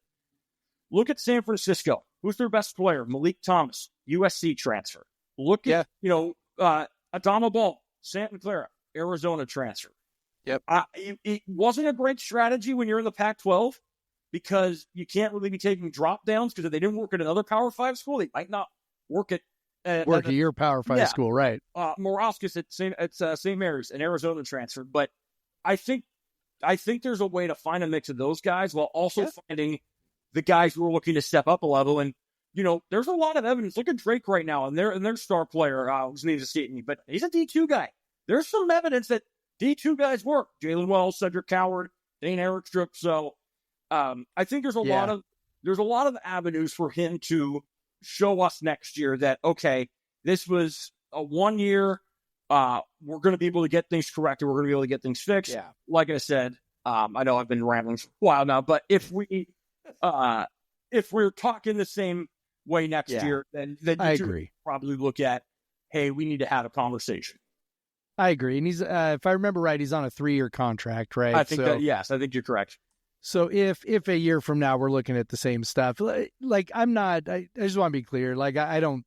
Look at San Francisco. Who's their best player? Malik Thomas, USC transfer. Look at, Adama Ball, Santa Clara, Arizona transfer. Yep. It wasn't a great strategy when you're in the Pac-12 because you can't really be taking drop downs because if they didn't work at another Power 5 school, they might not work at your Power 5 school, right? Morauskas at St. Mary's, an Arizona transfer. But I think there's a way to find a mix of those guys while also finding the guys who are looking to step up a level. And, there's a lot of evidence. Look at Drake right now and their star player, whose name is escaping me, but he's a D2 guy. There's some evidence that D2 guys work. Jalen Wells, Cedric Coward, Dane Erickstrup. So I think there's a lot of avenues for him to show us next year that, okay, this was a 1 year. We're going to be able to get things corrected. We're going to be able to get things fixed. Yeah. Like I said, I know I've been rambling for a while now, but if we're talking the same way next year, then I agree. Probably look at, hey, we need to have a conversation. I agree. And he's, if I remember right, he's on a 3-year contract, right? I think I think you're correct. So if a year from now we're looking at the same stuff, like I just want to be clear. Like I don't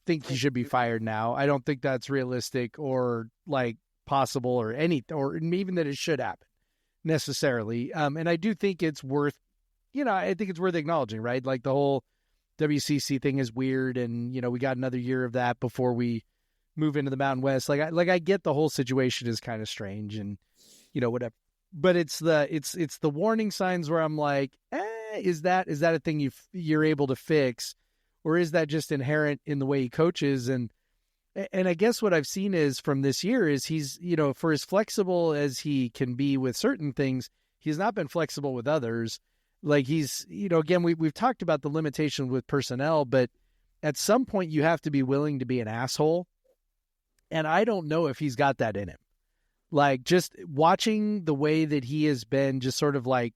think he should be fired now. I don't think that's realistic or like possible or even that it should happen necessarily. And I do think it's worth, I think it's worth acknowledging, right? Like the whole WCC thing is weird. And, we got another year of that before we move into the Mountain West. Like I get the whole situation is kind of strange and, whatever. But it's the warning signs where I'm like, is that a thing you're able to fix, or is that just inherent in the way he coaches? And I guess what I've seen is from this year is he's, for as flexible as he can be with certain things, he's not been flexible with others. Like he's, again, we've talked about the limitation with personnel, but at some point you have to be willing to be an asshole. And I don't know if he's got that in him. Like just watching the way that he has been just sort of like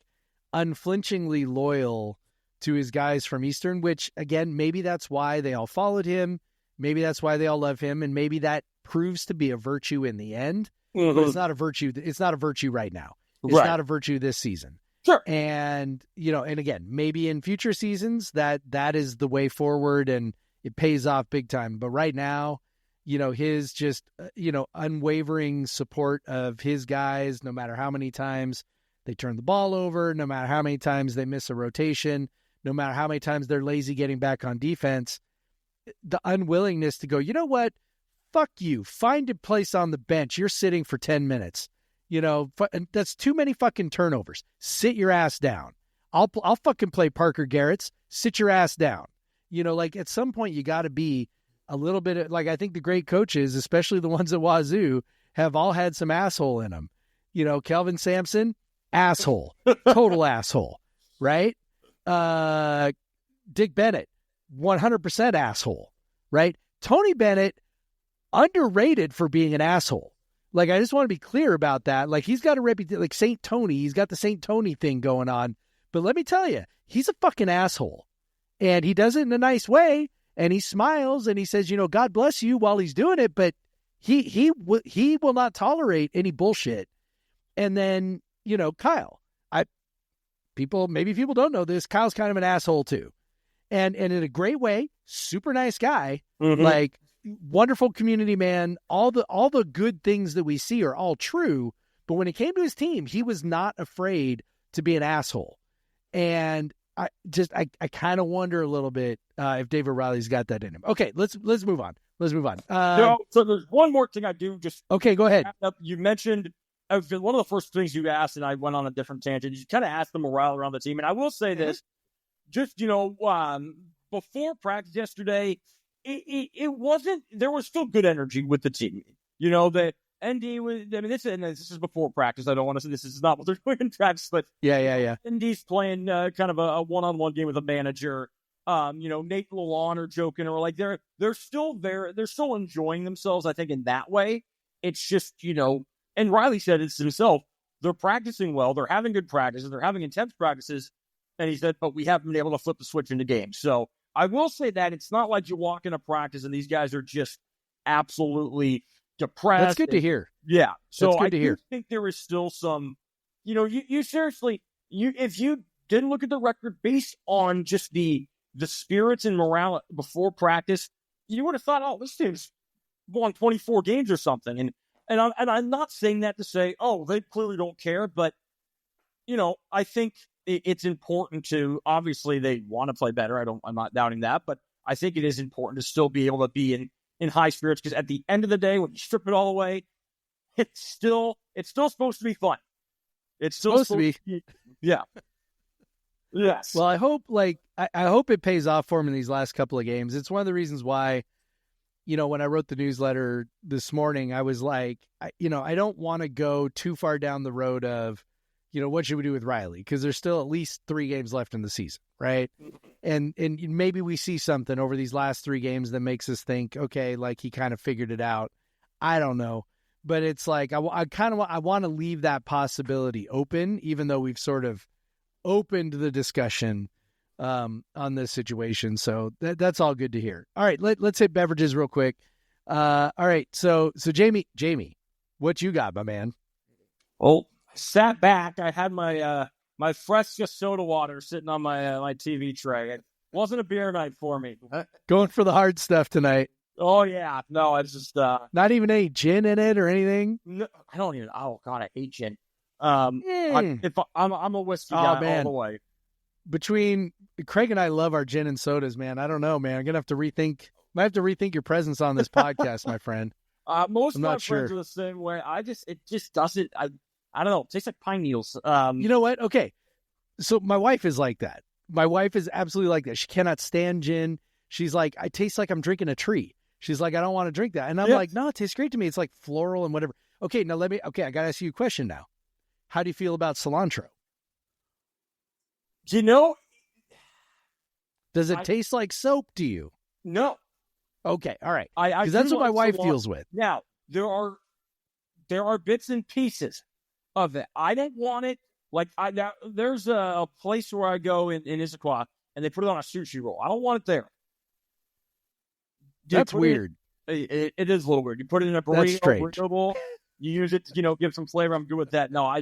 unflinchingly loyal to his guys from Eastern, which again, maybe that's why they all followed him. Maybe that's why they all love him. And maybe that proves to be a virtue in the end, but it's not a virtue. It's not a virtue right now. It's not a virtue this season. Sure. And, and again, maybe in future seasons that is the way forward and it pays off big time. But right now, his just, unwavering support of his guys, no matter how many times they turn the ball over, no matter how many times they miss a rotation, no matter how many times they're lazy getting back on defense, the unwillingness to go, you know what? Fuck you. Find a place on the bench. You're sitting for 10 minutes. That's too many fucking turnovers. Sit your ass down. I'll fucking play Parker Garrett's. Sit your ass down. Like at some point you got to be a little bit like, I think the great coaches, especially the ones at Wazoo, have all had some asshole in them. Kelvin Sampson, asshole, total asshole, right? Dick Bennett, 100% asshole, right? Tony Bennett, underrated for being an asshole. Like, I just want to be clear about that. Like, he's got a reputation, like St. Tony, he's got the St. Tony thing going on. But let me tell you, he's a fucking asshole. And he does it in a nice way. And he smiles and he says, God bless you while he's doing it. But he will not tolerate any bullshit. And then, Kyle, maybe people don't know this. Kyle's kind of an asshole too. And in a great way, super nice guy, like wonderful community man. All the good things that we see are all true. But when it came to his team, he was not afraid to be an asshole. And I kind of wonder a little bit if David Riley's got that in him. Okay, let's move on. So there's one more thing I do. Okay, go ahead. You mentioned one of the first things you asked, and I went on a different tangent. You kind of asked the morale around the team, and I will say this: just before practice yesterday, it wasn't. There was still good energy with the team. The ND was. I mean, this is before practice. I don't want to say this is not what they're doing in practice, but yeah. ND's playing kind of a one-on-one game with a manager. Nate and Lalonde are joking, or like they're still there. They're still enjoying themselves. I think in that way, it's just and Riley said it himself. They're practicing well. They're having good practices. They're having intense practices. And he said, but we haven't been able to flip the switch into games. So I will say that it's not like you walk into practice and these guys are just absolutely depressed. That's good to hear. Yeah. So I do think there is still some, you seriously, if you didn't look at the record based on just the spirits and morale before practice, you would have thought, oh, this team's won 24 games or something. And I'm not saying that to say, oh, they clearly don't care, but I think it's important to, obviously they want to play better. I'm not doubting that, but I think it is important to still be able to be in high spirits, because at the end of the day, when you strip it all away, it's still supposed to be fun. It's still supposed to be. Yeah. Yes. Well, I hope I hope it pays off for him in these last couple of games. It's one of the reasons why, when I wrote the newsletter this morning, I was like, I don't want to go too far down the road of, what should we do with Riley? Because there's still at least 3 games left in the season, right? And maybe we see something over these last 3 games that makes us think, okay, like he kind of figured it out. I don't know. But it's like, I want to leave that possibility open, even though we've sort of opened the discussion on this situation. So that's all good to hear. All right, let's hit beverages real quick. All right, so Jamie, what you got, my man? Well, I sat back. I had my Fresca soda water sitting on my TV tray. It wasn't a beer night for me. Going for the hard stuff tonight. Oh yeah, no, it's just not even any gin in it or anything. No, I don't even. Oh god, I hate gin. I'm a whiskey guy all the way. Between Craig and I love our gin and sodas, man. I don't know, man. I'm gonna have to rethink. Might have to rethink your presence on this podcast, my friend. Most of my friends are the same way. It just doesn't. I don't know. It tastes like pine needles. You know what? Okay, so my wife is like that. My wife is absolutely like that. She cannot stand gin. She's like, I taste like I'm drinking a tree. She's like, I don't want to drink that. And I'm like, no, it tastes great to me. It's like floral and whatever. Okay, now I got to ask you a question now. How do you feel about cilantro? Does it taste like soap to you? No. Okay, all right. Because that's what my wife deals with. Now, there are bits and pieces of it. I don't want it. There's a place where I go in Issaquah, and they put it on a sushi roll. I don't want it there. That's weird. It is a little weird. You put it in a burrito bowl. You use it to, give some flavor. I'm good with that. No, I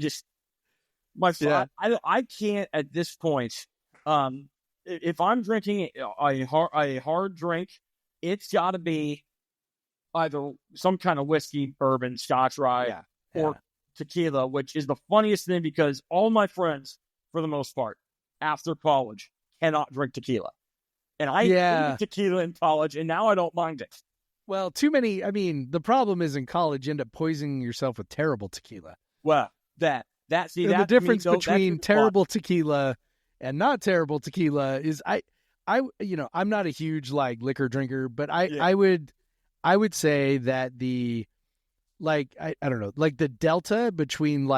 can't at this point. If I'm drinking a hard drink, it's got to be either some kind of whiskey, bourbon, Scotch rye, or tequila, which is the funniest thing because all my friends, for the most part, after college, cannot drink tequila. And I hated tequila in college, and now I don't mind it. Well, too many. I mean, the problem is in college, you end up poisoning yourself with terrible tequila. Well, the difference between terrible tequila and not terrible tequila is I'm not a huge liquor drinker, but I would say that the I don't know, the delta between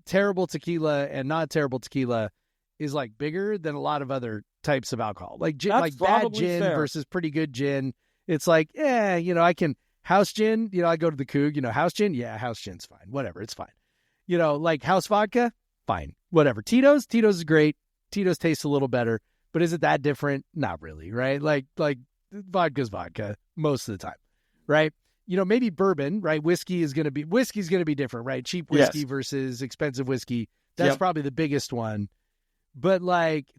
terrible tequila and not terrible tequila is bigger than a lot of other types of alcohol. Bad gin versus pretty good gin. It's I can house gin, I go to the Coug, house gin. Yeah, house gin's fine. Whatever. It's fine. House vodka, fine. Whatever. Tito's is great. Tito's tastes a little better, but is it that different? Not really. Right. Vodka's vodka most of the time. Right. Maybe bourbon, right? Whiskey's going to be different, right? Cheap whiskey versus expensive whiskey. That's probably the biggest one. But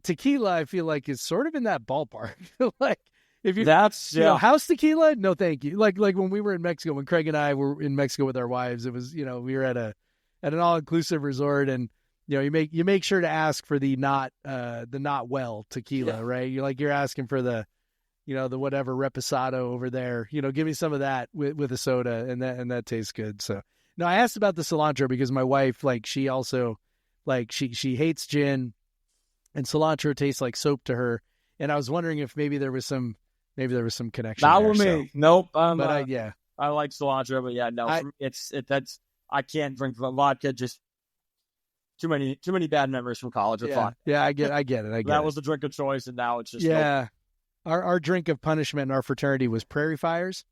tequila, I feel like is sort of in that ballpark. If you house tequila, no, thank you. Like when we were in Mexico, when Craig and I were in Mexico with our wives, it was, we were at an all-inclusive resort, and you make sure to ask for the not well tequila, right? You're asking for the whatever reposado over there. Give me some of that with a soda, and that tastes good. So no, I asked about the cilantro because my wife, she also she hates gin, and cilantro tastes like soap to her. And I was wondering if maybe there was some Maybe there was some connection. Not there, with so. me. Nope. But I like cilantro, but yeah, no. For me, that's I can't drink vodka. Just too many bad memories from college with vodka. Yeah, I get it. That was the drink of choice, and now it's just nope. Our drink of punishment in our fraternity was Prairie Fires,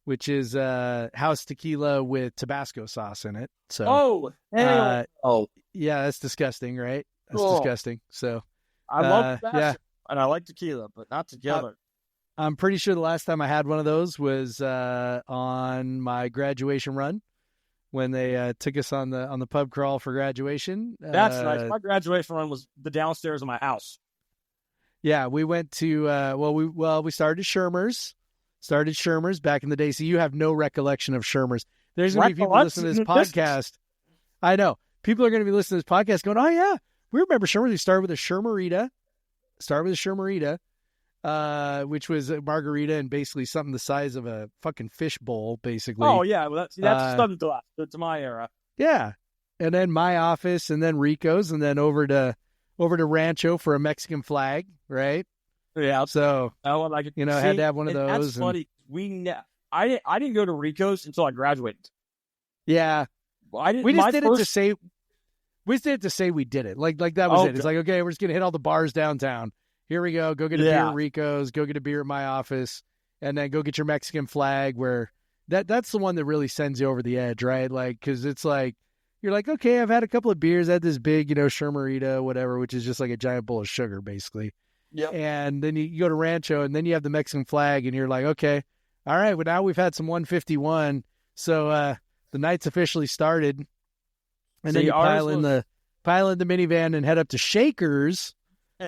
which is house tequila with Tabasco sauce in it. So yeah, that's disgusting, right? That's disgusting. So I love Tabasco, and I like tequila, but not together. I'm pretty sure the last time I had one of those was on my graduation run when they took us on the pub crawl for graduation. That's nice. My graduation run was the downstairs of my house. Yeah, we went to we started Shermer's. Started Shermer's back in the day. So you have no recollection of Shermer's. There's going to be people listening to this podcast. I know. People are going to be listening to this podcast going, oh, yeah, we remember Shermer's. We started with a Shermerita. Which was a margarita and basically something the size of a fucking fish bowl, basically. Oh, yeah. Well, that's something to my era. Yeah. And then my office and then Rico's and then over to Rancho for a Mexican flag, right? Yeah. So, had to have one of those. That's funny. I didn't go to Rico's until I graduated. Yeah. We just did it to say we did it. Like that was it. It's like, okay, we're just going to hit all the bars downtown. Here we go. Go get a beer at Rico's. Go get a beer at my office. And then go get your Mexican flag where that's the one that really sends you over the edge, right? Like, because it's like, you're like, okay, I've had a couple of beers. I had this big, Shermerita, whatever, which is just like a giant bowl of sugar, basically. Yep. And then you go to Rancho, and then you have the Mexican flag, and you're like, okay, all right, well, now we've had some 151, so the night's officially started. And then you pile in the minivan and head up to Shakers,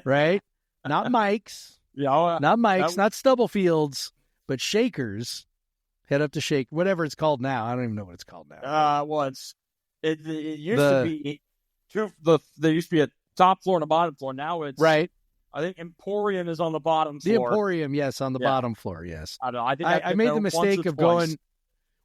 right? Not Mike's. Not Mike's, not Stubblefields, but Shakers. Head up to Shake, whatever it's called now. I don't even know what it's called now. It used to be there used to be a top floor and a bottom floor. Now it's right. I think Emporium is on the bottom floor. The Emporium, yes, on the bottom floor, yes. I don't know. I think I made the mistake of going.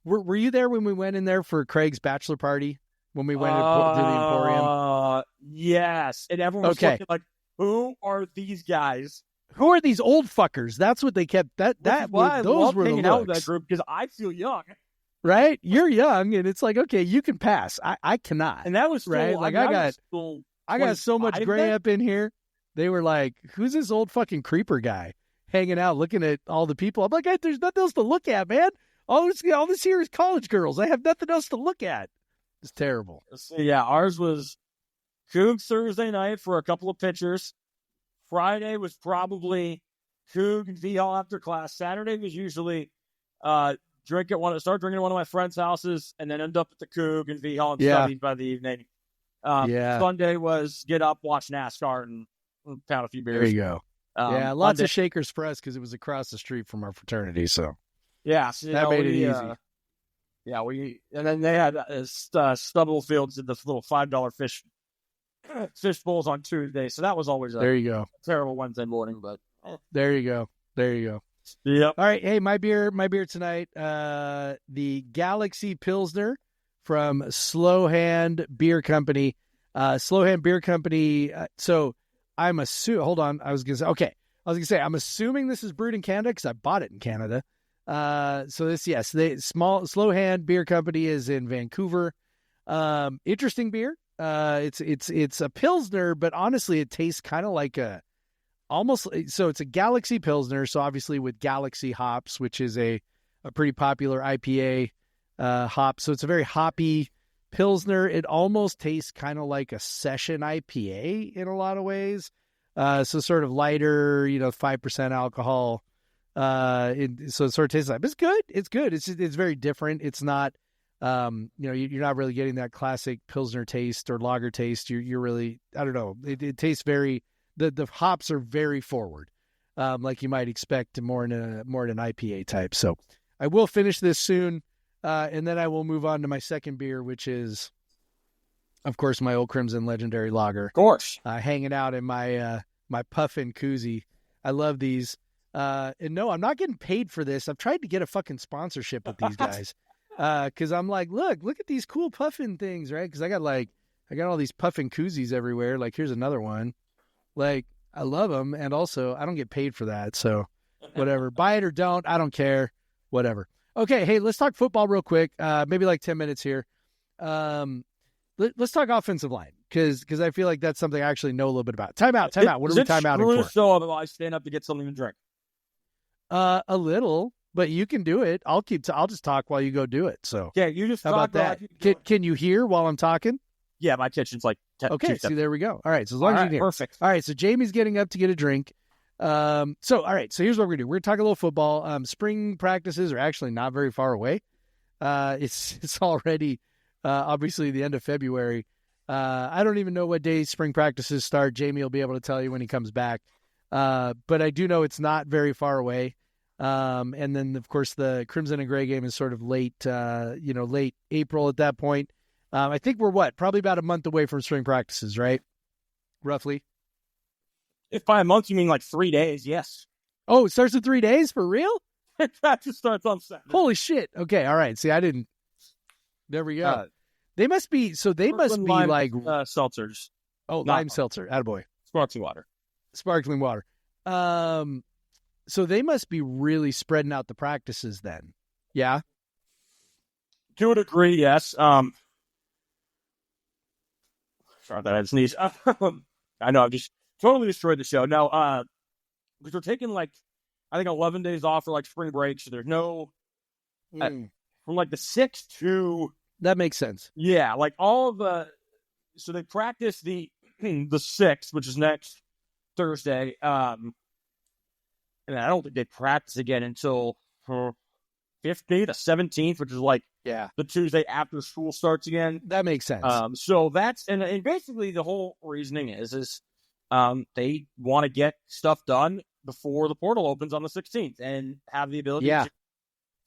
Were you there when we went in there for Craig's bachelor party? When we went to the Emporium? Yes. And everyone was looking like, who are these guys? Who are these old fuckers? That's what they kept. Those were the hanging out with that group because I feel young. Right? You're young, and it's like, okay, you can pass. I cannot. And that was still, right. Like I got so much gray up in here. They were like, who's this old fucking creeper guy hanging out looking at all the people? I'm like, hey, there's nothing else to look at, man. All this here is college girls. I have nothing else to look at. It's terrible. So, yeah, ours was Coug Thursday night for a couple of pitchers. Friday was probably Coug and V-Hall after class. Saturday was usually start drinking at one of my friends' houses and then end up at the Coug and V-Hall and studies by the evening. Sunday was get up, watch NASCAR, and pound a few beers. There you go. Lots of Shakers for us because it was across the street from our fraternity. So so, that made it easy. And then they had Stubblefields did the little $5 fish bowls on Tuesday. So that was always there you go. Terrible Wednesday morning, but there you go. Yep. All right. Hey, my beer tonight. The Galaxy Pilsner from Slow Hand Beer Company. Slow Hand Beer Company. So I'm hold on. I was going to say, I'm assuming this is brewed in Canada because I bought it in Canada. So Slow Hand Beer Company is in Vancouver. Interesting beer. It's a Pilsner, but honestly, it tastes kind of like it's a Galaxy Pilsner. So obviously with Galaxy hops, which is a pretty popular IPA, hop. So it's a very hoppy Pilsner. It almost tastes kind of like a session IPA in a lot of ways. So sort of lighter, 5% alcohol. So it sort of tastes like, but it's good. It's very different. It's not, you're not really getting that classic Pilsner taste or lager taste. You're really, I don't know. It tastes very, the hops are very forward. Like you might expect more in an IPA type. So I will finish this soon. And then I will move on to my second beer, which is, of course, my Old Crimson Legendary Lager. Of course. Hanging out in my Puffin koozie. I love these. And no, I'm not getting paid for this. I've tried to get a fucking sponsorship with these guys. Cause I'm like, look at these cool Puffin things, right? Cause I got all these Puffin koozies everywhere. Like, here's another one. Like, I love them. And also I don't get paid for that. So, Whatever. Buy it or don't. I don't care. Whatever. Okay, hey, let's talk football real quick. Maybe like 10 minutes here. Let's talk offensive line because I feel like that's something I actually know a little bit about. Timeout. What are we timeouting for? So I stand up to get something to drink. A little, but you can do it. I'll just talk while you go do it. So Yeah, you just how talk about that? Can you hear while I'm talking? Yeah, my kitchen's like 10. Okay, see, there we go. All right, so as long as you can hear. Perfect. All right, so Jamie's getting up to get a drink. All right, so here's what we're going to do. We're going to talk a little football. Spring practices are actually not very far away. It's already, obviously, the end of February. I don't even know what day spring practices start. Jamie will be able to tell you when he comes back. But I do know it's not very far away. And then, of course, the Crimson and Gray game is sort of late April at that point. I think we're probably about a month away from spring practices, right? Roughly. If by a month you mean like 3 days, yes. Oh, it starts in 3 days? For real? Practice starts on Saturday. Holy shit. Okay, all right. See, I didn't. There we go. They must be lime, like seltzers. Oh, lime seltzer. Attaboy. Sparkling water. So they must be really spreading out the practices then. Yeah? To a degree, yes. Sorry that I had to sneeze. I know, I've just totally destroyed the show. No, because we're taking I think 11 days off for spring break, so there's no from the 6th to that makes sense. Yeah, all of the so they practice the 6th, which is next Thursday. And I don't think they practice again until 15th, the 17th, which is the Tuesday after school starts again. That makes sense. So that's and basically the whole reasoning is they want to get stuff done before the portal opens on the 16th and have the ability to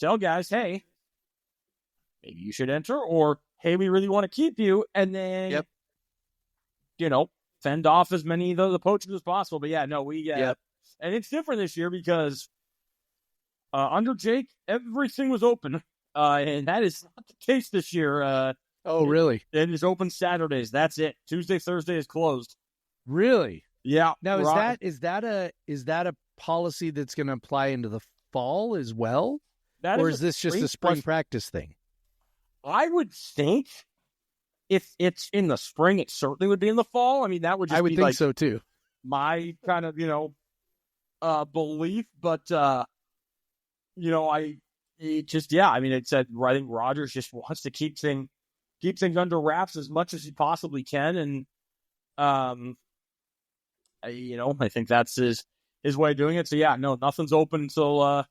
tell guys, hey, maybe you should enter, or hey, we really want to keep you, and then fend off as many of the poachers as possible. But and it's different this year because under Jake, everything was open, and that is not the case this year. Really? It is open Saturdays. That's it. Tuesday, Thursday is closed. Really? Yeah. Now is that a policy that's going to apply into the fall as well, or is this just a spring practice thing? I would think if it's in the spring, it certainly would be in the fall. I mean, that would just I would think so too. My kind of belief, but I mean, it said I think Rogers just wants to keep things under wraps as much as he possibly can, and I think that's his way of doing it. So nothing's open until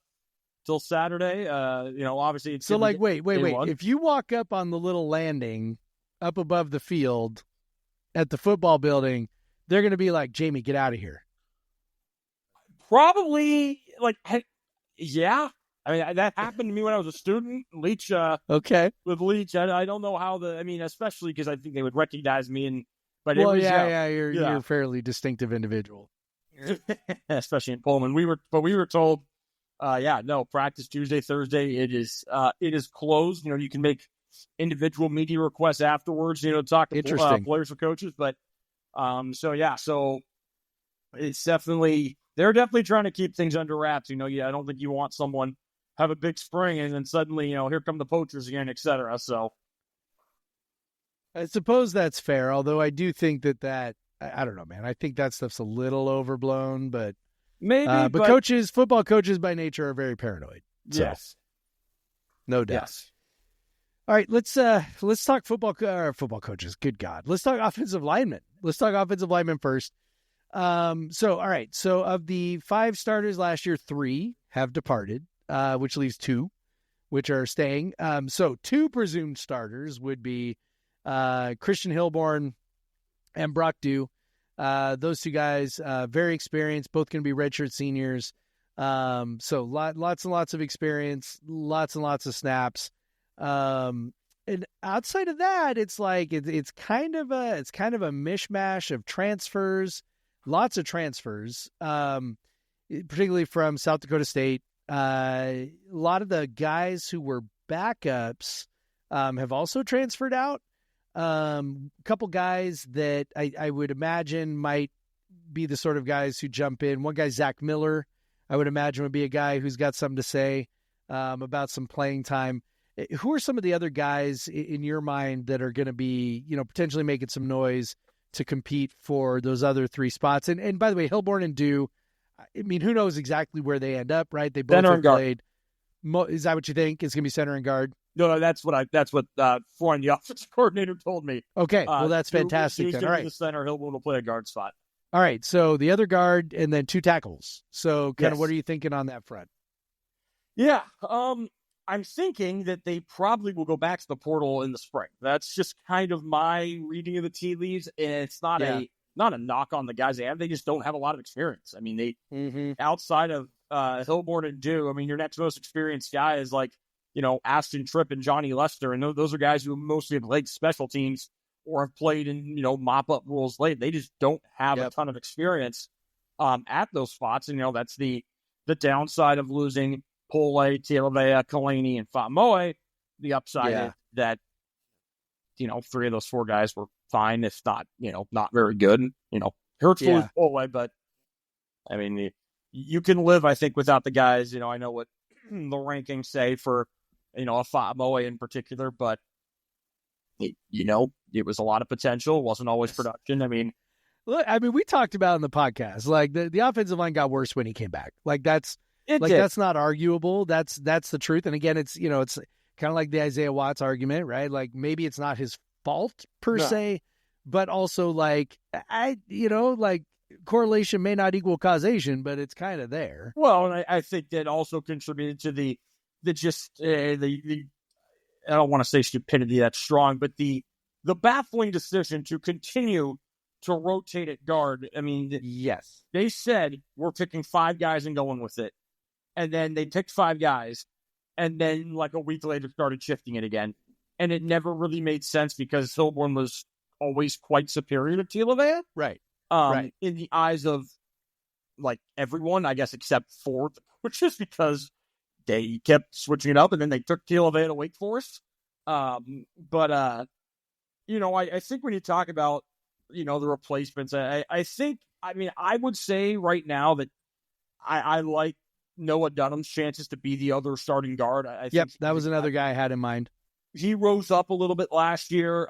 Saturday. Obviously it's so wait. If you walk up on the little landing up above the field at the football building, they're going to be like, Jamie, get out of here. Probably yeah. I mean, that happened to me when I was a student. Leach, okay. With Leach, I don't know how especially because I think they would recognize me you're a fairly distinctive individual. Especially in Pullman. We were told, practice Tuesday, Thursday. It is closed. You can make individual media requests afterwards, talk to players or coaches. But, so it's they're definitely trying to keep things under wraps. I don't think you want someone have a big spring and then suddenly, here come the poachers again, et cetera. So I suppose that's fair. Although I do think that I don't know, man. I think that stuff's a little overblown, but maybe. But football coaches by nature are very paranoid. So, yes, no doubt. Yes. All right, let's talk football coaches. Good God, let's talk offensive linemen. Let's talk offensive linemen first. So of the 5 starters last year, 3 have departed, which leaves 2, which are staying. So 2 presumed starters would be Christian Hilborn and Brock Dew. Those 2 guys, very experienced, both going to be redshirt seniors. So lots and lots of experience, lots and lots of snaps. And outside of that, it's it's kind of a mishmash of transfers, lots of transfers, particularly from South Dakota State. A lot of the guys who were backups have also transferred out. A couple guys that I would imagine might be the sort of guys who jump in. One guy, Zach Miller, I would imagine would be a guy who's got something to say about some playing time. Who are some of the other guys in your mind that are going to be, potentially making some noise to compete for those other 3 spots? And by the way, Hilborn and Dew, I mean, who knows exactly where they end up, right? They both have played. Is that what you think? It's going to be center and guard? No, that's what Freund, the offensive coordinator, told me. Okay, well, that's fantastic. He's All right, the center. Hilborn will play a guard spot. All right, so the other guard and then 2 tackles. So kind of what are you thinking on that front? Yeah, I'm thinking that they probably will go back to the portal in the spring. That's just kind of my reading of the tea leaves, and it's not a knock on the guys they have. They just don't have a lot of experience. I mean, outside of Hilborn and Dew, I mean, your next most experienced guy is like, Ashton Tripp and Johnny Lester, and those are guys who mostly have played special teams or have played in, mop-up roles late. They just don't have a ton of experience at those spots, and, that's the downside of losing Pole, Tilavea, Kalani, and Fa'amoe. The upside is that, 3 of those 4 guys were fine, if not, not very good. Hurts to lose Pole, but, I mean, you can live, I think, without the guys. I know what the rankings say for, a Fa'amoe in particular, but, it was a lot of potential. It wasn't always production. I mean, look, we talked about in the podcast, like the offensive line got worse when he came back. Like that's not arguable. That's the truth. And again, it's it's kind of like the Isaiah Watts argument, right? Like maybe it's not his fault per se, but also like correlation may not equal causation, but it's kind of there. Well, and I think that also contributed to the I don't want to say stupidity that's strong, but the baffling decision to continue to rotate at guard. I mean, yes, they said we're picking 5 guys and going with it. And then they picked 5 guys, and then like a week later started shifting it again. And it never really made sense because Hilborn was always quite superior to Tilavea. Right. In the eyes of like everyone, I guess, except Ford, which is because they kept switching it up, and then they took Tilavea to Wake Forest. I think when you talk about, the replacements, I would say right now that I like Noah Dunham's chances to be the other starting guard. I think that was another guy I had in mind. He rose up a little bit last year.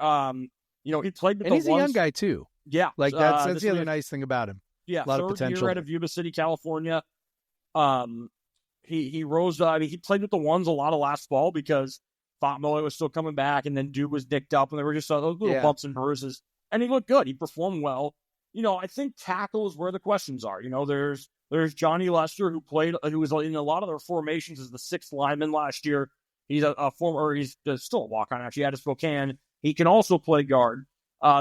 He played with and he's a young guy too. Yeah. Like that's the other nice thing about him. Yeah. A lot of third potential. year out of Yuba City, California. He rose up. He played with the ones a lot of last fall because Fa'amoe was still coming back, and then Duke was nicked up, and there were just those little bumps and bruises. And he looked good. He performed well. I think tackle is where the questions are. There's Johnny Lester, who was in a lot of their formations as the 6th lineman last year. He's he's still a walk-on, actually, out of Spokane. He can also play guard.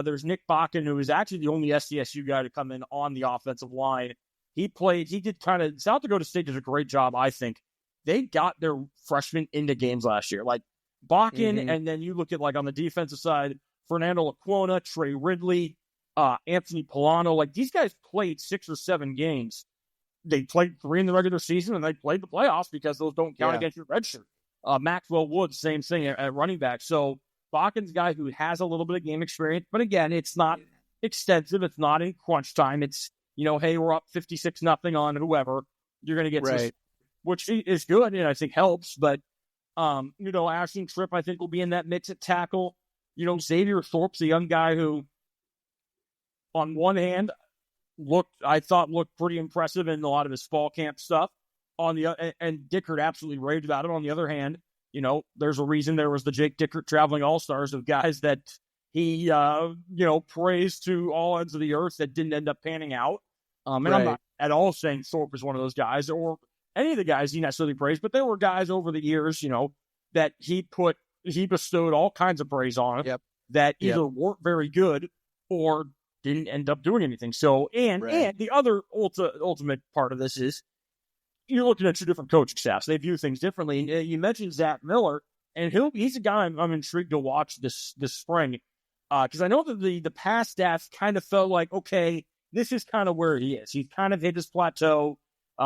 There's Nick Bakken, who is actually the only SDSU guy to come in on the offensive line. South Dakota State did a great job, I think. They got their freshmen into games last year. Like Bakken, and then you look at, like, on the defensive side, Fernando Laquona, Trey Ridley, Anthony Polano. Like, these guys played 6 or 7 games. They played 3 in the regular season, and they played the playoffs because those don't count against your red shirt. Maxwell Woods, same thing at running back. So Bakken's a guy who has a little bit of game experience, but again, it's not extensive. It's not in crunch time. It's, hey, we're up 56-0 on whoever. You're going to get this, which is good and I think helps. But, Ashton Tripp, I think, will be in that mix at tackle. Xavier Thorpe's a young guy who, on one hand, looked pretty impressive in a lot of his fall camp stuff. And Dickert absolutely raved about it. On the other hand, there's a reason there was the Jake Dickert traveling all-stars of guys that he, praised to all ends of the earth that didn't end up panning out. I'm not at all saying Thorpe is one of those guys or any of the guys he necessarily praised, but there were guys over the years, that he bestowed all kinds of praise on that either weren't very good or didn't end up doing anything. So, and the other ultimate part of this is you're looking at 2 different coaching staffs. They view things differently. And you mentioned Zach Miller, and he's a guy I'm intrigued to watch this spring because I know that the past staff kind of felt like, okay, this is kind of where he is. He's kind of hit his plateau.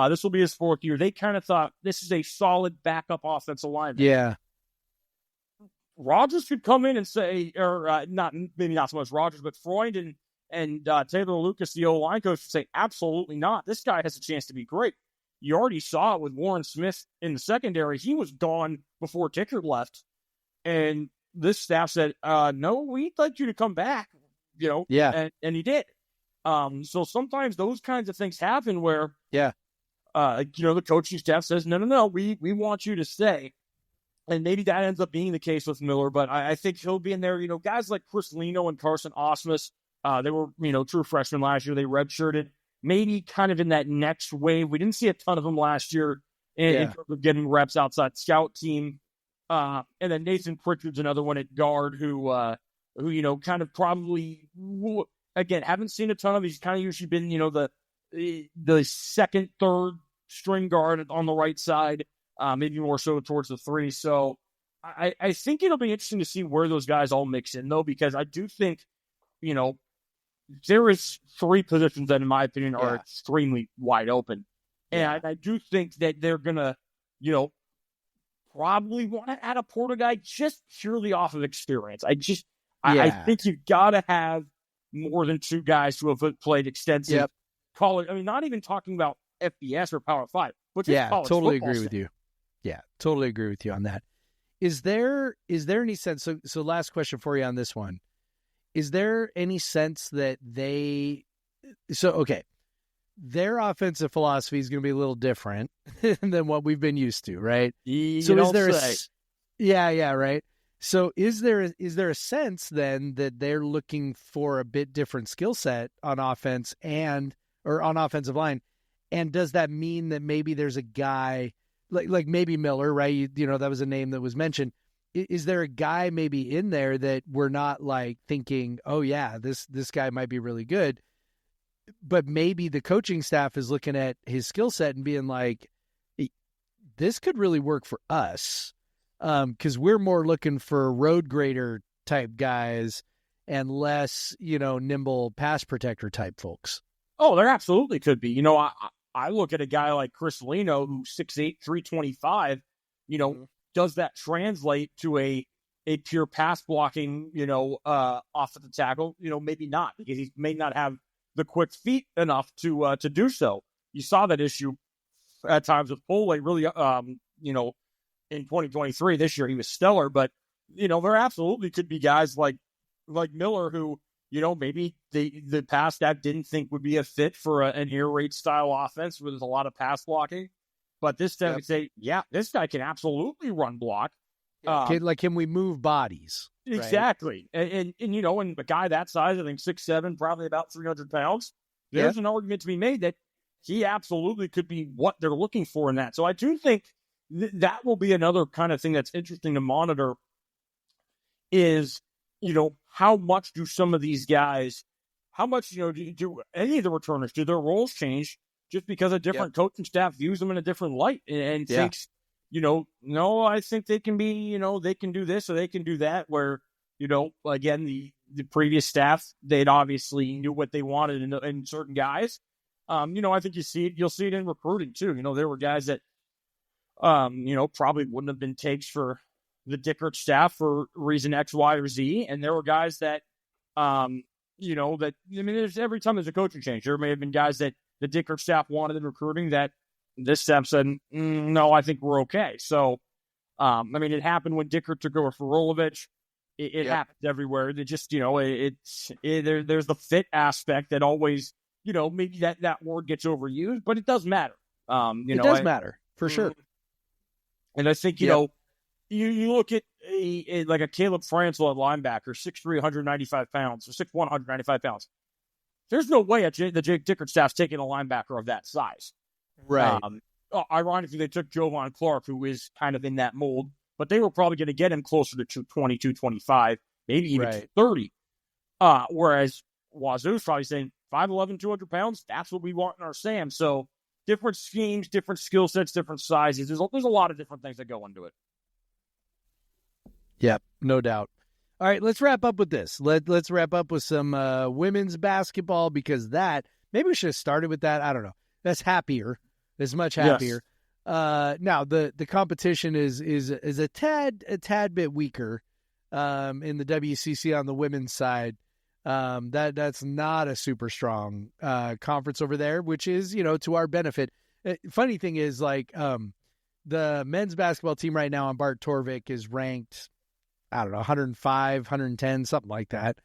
This will be his 4th year. They kind of thought this is a solid backup offensive lineman. Yeah. Rogers could come in and say, or maybe not so much Rogers, but Freund and Taylor Lucas, the O-line coach, would say, absolutely not. This guy has a chance to be great. you already saw it with Warren Smith in the secondary. He was gone before Dickert left. And this staff said, no, we'd like you to come back, and he did. So sometimes those kinds of things happen where, the coaching staff says, no, we want you to stay. And maybe that ends up being the case with Miller, but I think he'll be in there. Guys like Chris Leno and Carson Osmus, they were, true freshmen last year. They redshirted, maybe kind of in that next wave. We didn't see a ton of them last year in terms of getting reps outside scout team. And then Nathan Pritchard's another one at guard who kind of probably, again, haven't seen a ton of. He's kind of usually been, the second, third string guard on the right side, maybe more so towards the 3. So I think it'll be interesting to see where those guys all mix in, though, because I do think, there is 3 positions that, in my opinion, are extremely wide open. And I do think that they're going to, probably want to add a Porter guy just purely off of experience. I think you've got to have more than 2 guys who have played extensive college. I mean, not even talking about FBS or Power 5, but just college totally football agree stuff. with you. Yeah, totally agree with you on that. Is there any sense? So last question for you on this one. Is there any sense that their offensive philosophy is going to be a little different than what we've been used to, right? So is there right? So is there a sense then that they're looking for a bit different skill set on offense or on offensive line? And does that mean that maybe there's a guy like maybe Miller, right? That was a name that was mentioned. Is there a guy maybe in there that we're not like thinking, oh yeah, this guy might be really good, but maybe the coaching staff is looking at his skill set and being like, this could really work for us. Because we're more looking for road grader type guys and less, nimble pass protector type folks. Oh, there absolutely could be. I look at a guy like Chris Leno, who's 6'8", 325, does that translate to a pure pass blocking, off of the tackle? Maybe not, because he may not have the quick feet enough to do so. You saw that issue at times with Pole, really, in 2023. This year he was stellar, but there absolutely could be guys like Miller who maybe the past staff didn't think would be a fit for an air raid style offense where there's a lot of pass blocking, but this time would say, this guy can absolutely run block. Can we move bodies? Exactly, right? and a guy that size, I think 6'7", probably about 300 pounds. There's an argument to be made that he absolutely could be what they're looking for in that. So I do think that will be another kind of thing that's interesting to monitor is, how much do some of these guys, do any of the returners, do their roles change just because a different coaching staff views them in a different light and thinks, no, I think they can be, they can do this or they can do that, where, again, the previous staff, they'd obviously knew what they wanted in certain guys. I think you'll see it in recruiting too. There were guys that, probably wouldn't have been takes for the Dickert staff for reason X, Y, or Z. And there were guys that, there's every time there's a coaching change, there may have been guys that the Dickert staff wanted in recruiting that this staff said, no, I think we're okay. So, it happened when Dickert took over for Rolovich. It happens everywhere. They just, there's the fit aspect that always, maybe that word gets overused, but it does matter. It does matter for sure. And I think, you look at a Caleb Franzel at linebacker, 6'3", 195 pounds, or 6'1", 195 pounds. There's no way the Jake Dickert staff's taking a linebacker of that size. Right. Ironically, they took Jovan Clark, who is kind of in that mold, but they were probably going to get him closer to 220, 225, maybe even 230. Whereas Wazoo's probably saying 5'11", 200 pounds, that's what we want in our Sam. So different schemes, different skill sets, different sizes. There's a lot of different things that go into it. Yep, no doubt. All right, let's wrap up with this. Let's wrap up with some women's basketball, because maybe we should have started with that. I don't know. That's happier. It's much happier. Yes. Now the competition is a tad bit weaker in the WCC on the women's side. That's not a super strong conference over there, which is to our benefit. funny thing is, like, the men's basketball team right now on Bart Torvik is ranked, I don't know, 105, 110, something like that.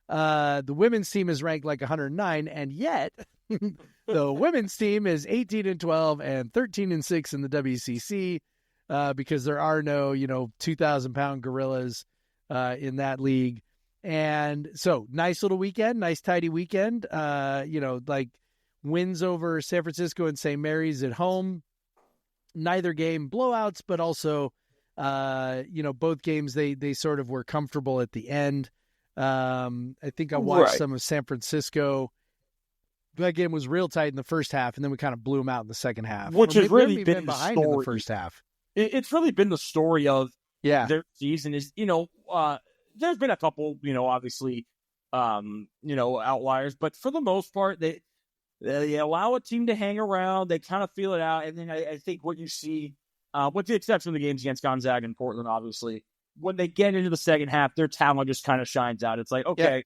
The women's team is ranked like 109, and yet the women's team is 18-12 and 13-6 in the WCC because there are no, 2,000-pound gorillas in that league. And so nice little weekend, nice tidy weekend. Like wins over San Francisco and St. Mary's at home. Neither game blowouts, but also, both games, they sort of were comfortable at the end. I think I watched some of San Francisco. That game was real tight in the first half, and then we kind of blew them out in the second half. Which has really been behind in the first half. It's really been the story of their season is, there's been a couple, obviously, outliers, but for the most part, they allow a team to hang around. They kind of feel it out. And then I think what you see, with the exception of the games against Gonzaga and Portland, obviously, when they get into the second half, their talent just kind of shines out. It's like, okay,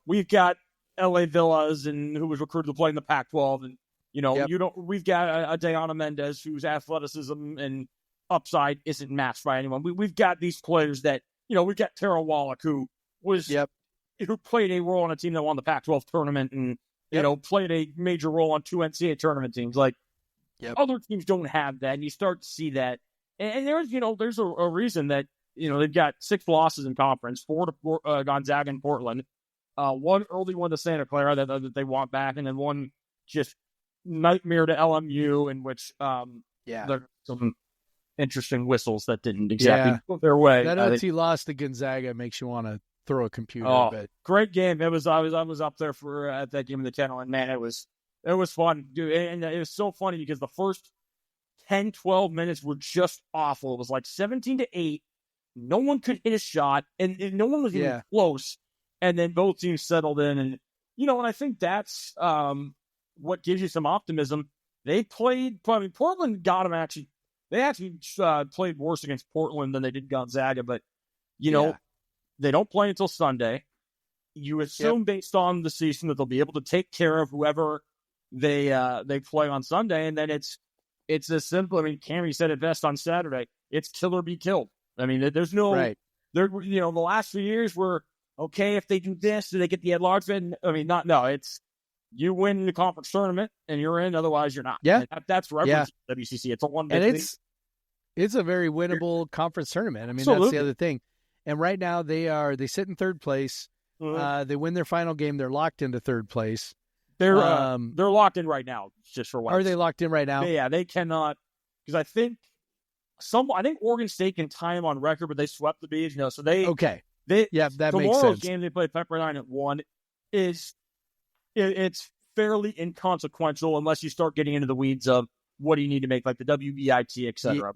we've got L.A. Villas and who was recruited to play in the Pac-12. And, we've got a Diana Mendez whose athleticism and upside isn't matched by anyone. We've got these players that, we've got Tara Wallach who played a role on a team that won the Pac-12 tournament and, played a major role on 2 NCAA tournament teams. Like, other teams don't have that, and you start to see that. And there's, there's a reason that, they've got 6 losses in conference, 4 to Gonzaga and Portland, 1 early one to Santa Clara that they want back, and then 1 just nightmare to LMU, in which there's some interesting whistles that didn't exactly go their way. That OT loss to Gonzaga makes you want to throw a computer. But great game. It was. I was up there for at that game in the channel, and man, it was fun, dude. And it was so funny because the first 10, 12 minutes were just awful. It was like 17-8. No one could hit a shot, and no one was even close. And then both teams settled in, and and I think that's what gives you some optimism. They played. I mean, Portland got them actually. They actually played worse against Portland than they did Gonzaga, but they don't play until Sunday. You assume based on the season that they'll be able to take care of whoever they play on Sunday, and then it's as simple. I mean, Cammy said it best on Saturday. It's kill or be killed. I mean, there's no the last few years were okay if they do this, do they get the at-large bid? I mean, it's you win the conference tournament and you're in, otherwise you're not. Yeah, that's reference WCC. It's a one big and it's a very winnable conference tournament. I mean, that's the other thing. And right now they sit in third place. They win their final game. They're locked into third place. They're locked in right now. Just for once. Are they locked in right now? Yeah, they cannot, because I think Oregon State can tie them on record, but they swept the Bees. So they that makes sense. Tomorrow's game they play Pepperdine at 1 is it's fairly inconsequential unless you start getting into the weeds of what do you need to make like the WBIT, etc.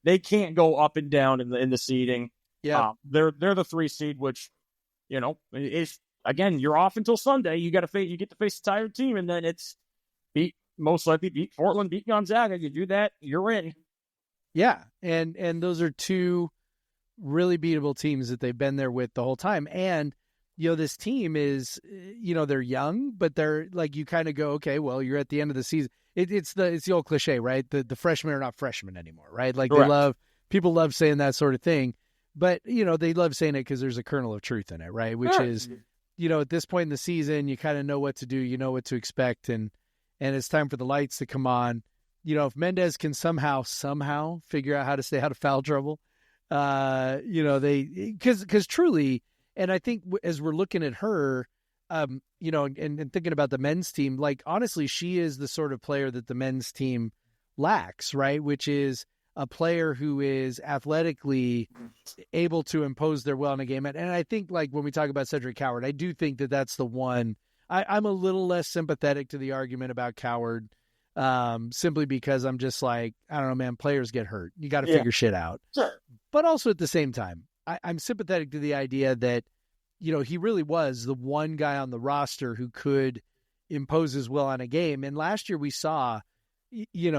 They can't go up and down in the seeding. Yeah, they're the 3 seed, which is again you're off until Sunday. You get to face a tired team, and then it's most likely beat Portland, beat Gonzaga. You do that, you're in. Yeah, and those are 2 really beatable teams that they've been there with the whole time. And this team is they're young, but they're like you kind of go, okay, well, you're at the end of the season. It's the old cliche, right? The freshmen are not freshmen anymore, right? Like people love saying that sort of thing, but they love saying it because there's a kernel of truth in it, right? Which is, at this point in the season, you kind of know what to do, you know what to expect, and it's time for the lights to come on. If Mendez can somehow figure out how to stay out of foul trouble, because truly, and I think as we're looking at her, and thinking about the men's team, like, honestly, she is the sort of player that the men's team lacks, right? Which is a player who is athletically able to impose their will in a game. And I think, like, when we talk about Cedric Coward, I do think that that's the one. I'm a little less sympathetic to the argument about Coward, simply because I'm just like, I don't know, man, players get hurt. You got to figure shit out. Sure. But also at the same time, I'm sympathetic to the idea that, he really was the one guy on the roster who could impose his will on a game. And last year we saw,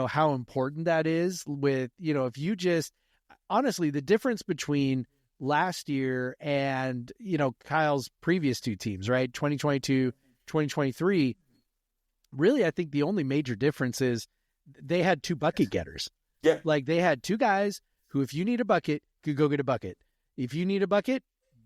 how important that is with, if you just, honestly, the difference between last year and, Kyle's previous 2 teams, right? 2022, 2023, really, I think the only major difference is they had 2 bucket getters. Yeah. Like they had 2 guys who, if you need a bucket, could go get a bucket. If you need a bucket,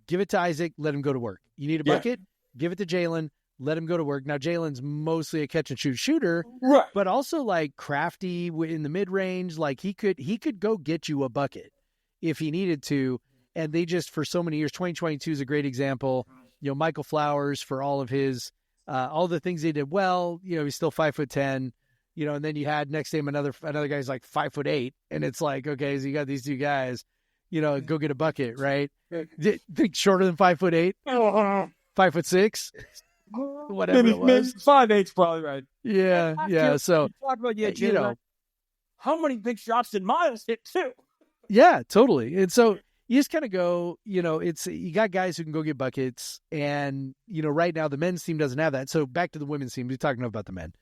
give it to Isaac, let him go to work. You need a bucket, give it to Jalen, let him go to work. Now, Jalen's mostly a catch and shoot shooter, Right. but also like crafty in the mid range. Like he could go get you a bucket if he needed to. And they just, for so many years, 2022 is a great example. Michael Flowers, for all of his, all the things he did well, he's still 5'10", and then you had next to him another guy's like 5'8", and it's like, okay, so you got these 2 guys, go get a bucket, right? Think shorter than 5'8", 5'6", whatever maybe, it was. 5'8's probably right. Yeah. So talk about how many big shots did Miles hit too? Yeah, totally. And so you just kind of go, you got guys who can go get buckets, and right now the men's team doesn't have that. So back to the women's team, we're talking about the men,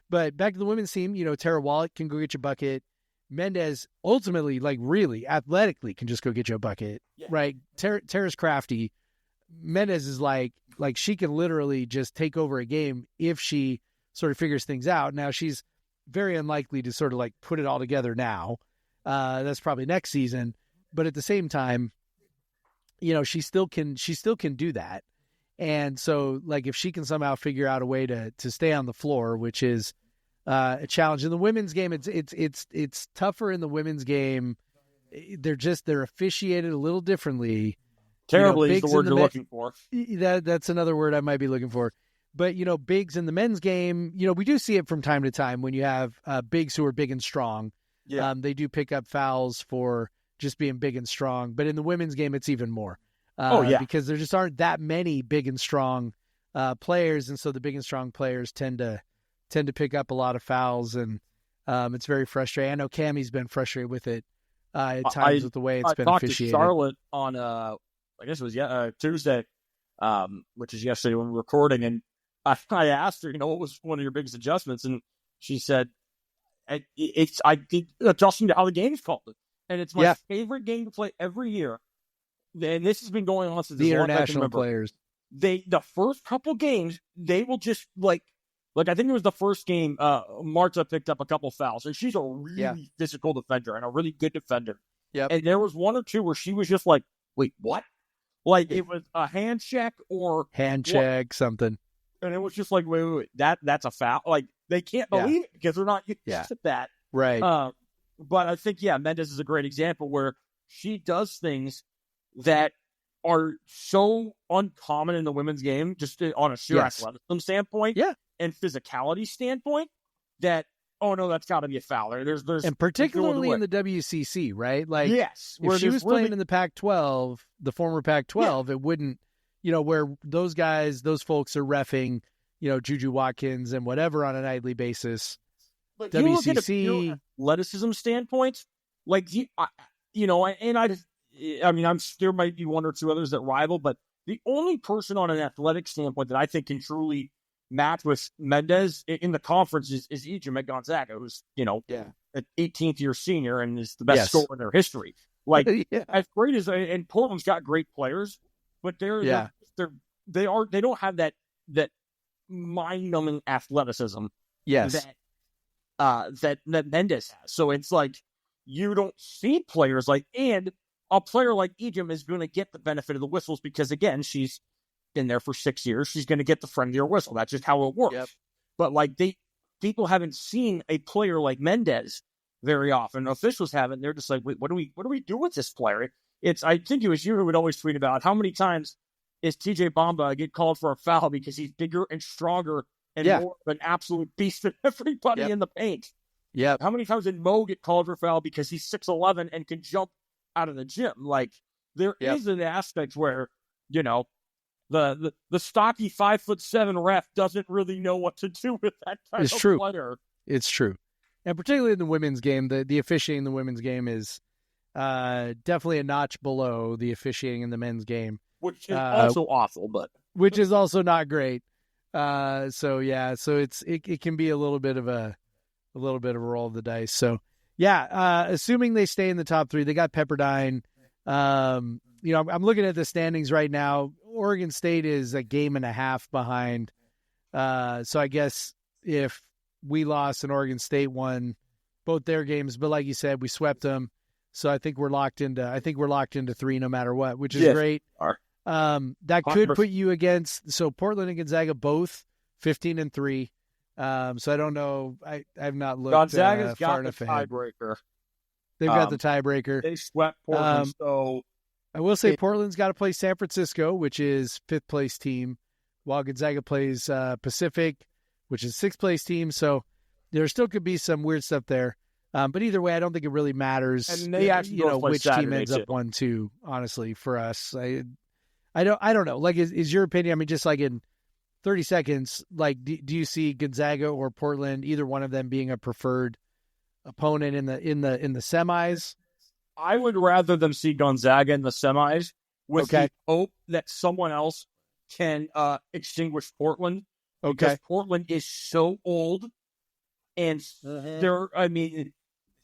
but back to the women's team, Tara Wallach can go get you a bucket. Mendez ultimately, like really athletically, can just go get you a bucket, right? Tara's crafty. Mendez is like she can literally just take over a game if she sort of figures things out. Now she's very unlikely to sort of like put it all together now. That's probably next season. But at the same time, she still can do that. And so like if she can somehow figure out a way to stay on the floor, which is a challenge in the women's game, it's tougher in the women's game. They're officiated a little differently. Terribly is the word you're looking for. That's another word I might be looking for. But, bigs in the men's game, we do see it from time to time when you have bigs who are big and strong. Yeah. They do pick up fouls for just being big and strong. But in the women's game, it's even more. Because there just aren't that many big and strong players. And so the big and strong players tend to pick up a lot of fouls. And it's very frustrating. I know Cammie's been frustrated with it at times with the way it's been officiated. I talked to Charlotte on, I guess it was Tuesday, which is yesterday when we were recording. And I asked her, what was one of your biggest adjustments? And she said, I think adjusting to how the game's called it. And it's my favorite game to play every year. And this has been going on since the international players. The first couple games, they will just like I think it was the first game, Marta picked up a couple fouls. And she's a really physical defender and a really good defender. Yep. And there was 1 or 2 where she was just like, wait, what? Like it was a hand check or something. And it was just like, wait, that's a foul. Like they can't believe it because they're not used to that. Right. But I think, Mendez is a great example where she does things that are so uncommon in the women's game, just on a sheer athleticism standpoint and physicality standpoint, that, oh no, that's got to be a foul. And particularly in the WCC, right? Like, if she was playing in the Pac-12, the former Pac-12, it wouldn't, where those folks are reffing, Juju Watkins and whatever on a nightly basis. But WCC, you look at a pure athleticism standpoint, like there might be 1 or 2 others that rival, but the only person on an athletic standpoint that I think can truly match with Mendez in the conference is Ejim at Gonzaga, who's an 18th year senior and is the best scorer in their history. Like as great as, and Portland's got great players, but they don't have that mind numbing athleticism. That Mendez has. So it's like you don't see players and a player like Ejim is going to get the benefit of the whistles because, again, she's been there for 6 years. She's going to get the friendlier whistle. That's just how it works. Yep. But people haven't seen a player like Mendez very often. Officials haven't. They're just like, wait, what do we do with this player? I think it was you who would always tweet about how many times is TJ Bamba get called for a foul because he's bigger and stronger and more of an absolute beast than everybody in the paint. Yeah. How many times did Mo get called for foul because he's 6'11" and can jump out of the gym? Like there is an aspect where, the stocky 5'7" ref doesn't really know what to do with that kind of player. It's true. And particularly in the women's game, the officiating in the women's game is definitely a notch below the officiating in the men's game. Which is also awful, but which is also not great. So it can be a little bit of a roll of the dice. So assuming they stay in the top 3, they got Pepperdine. I'm looking at the standings right now. Oregon State is a game and a half behind. So I guess if we lost and Oregon State won, both their games. But like you said, we swept them, so I think we're locked into 3 no matter what, which is great. That could put you against Portland and Gonzaga both 15-3. So I don't know. I've not looked. Gonzaga's far got the enough tiebreaker. They've got the tiebreaker. They swept Portland, so I will say Portland's got to play San Francisco, which is 5th place team, while Gonzaga plays Pacific, which is 6th place team. So there still could be some weird stuff there. But either way, I don't think it really matters. And they actually which Saturday team ends too. up 1-2. Honestly, for us, I don't know. Like, is your opinion? I mean, just like in 30 seconds, like, do you see Gonzaga or Portland, either one of them being a preferred opponent in the semis? I would rather them see Gonzaga in the semis with the hope that someone else can extinguish Portland. Because Portland is so old, and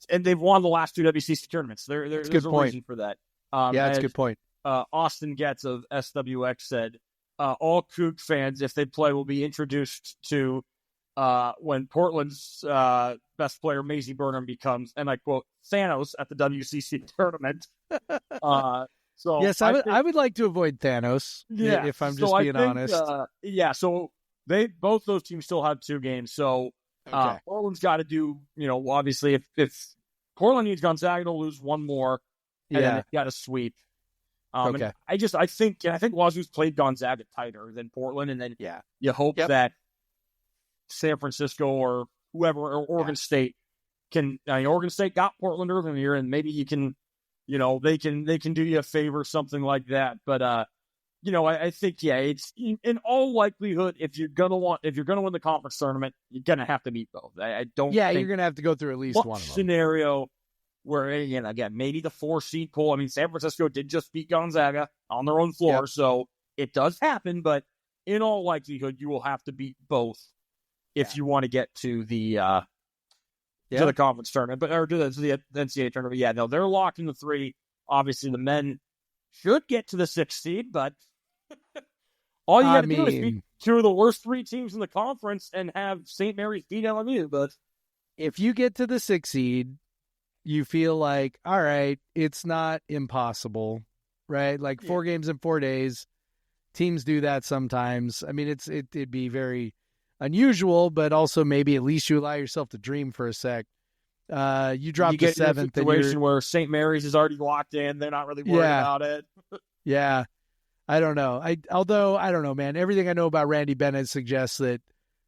and they've won the last 2 WCC tournaments. There's a reason for that. That's a good point. Austin Getz of SWX said, all Coug fans, if they play, will be introduced to when Portland's best player, Maisie Burnham, becomes, and I quote, Thanos at the WCC tournament. So yes, I would like to avoid Thanos, if I'm just being honest. So both those teams still have 2 games. So Portland's got to do, obviously, if Portland needs Gonzaga to lose 1 more, and then they've got to sweep. I think Wazoo's played Gonzaga tighter than Portland, and then you hope that San Francisco or whoever, or Oregon State can. Oregon State got Portland earlier in the year, and maybe you can, they can do you a favor, something like that. But I think it's in all likelihood, if you're gonna win the conference tournament, you're gonna have to beat both. I don't. Yeah, you're gonna have to go through at least one of them. Scenario where, again, maybe the 4-seed poll. I mean, San Francisco did just beat Gonzaga on their own floor, so it does happen. But in all likelihood, you will have to beat both if you want to get to the to the conference tournament, or to the NCAA tournament. Yeah, no, they're locked in the 3. Obviously, the men should get to the 6th seed, but all you got to do is beat 2 of the worst 3 teams in the conference and have St. Mary's beat LMU. But if you get to the 6th seed, you feel like, all right, it's not impossible, right? Like 4 games in 4 days. Teams do that sometimes. I mean, it'd be very unusual, but also maybe at least you allow yourself to dream for a sec. You drop to 7th. In a situation where St. Mary's is already locked in. They're not really worried about it. Yeah. I don't know. Although I don't know, man. Everything I know about Randy Bennett suggests that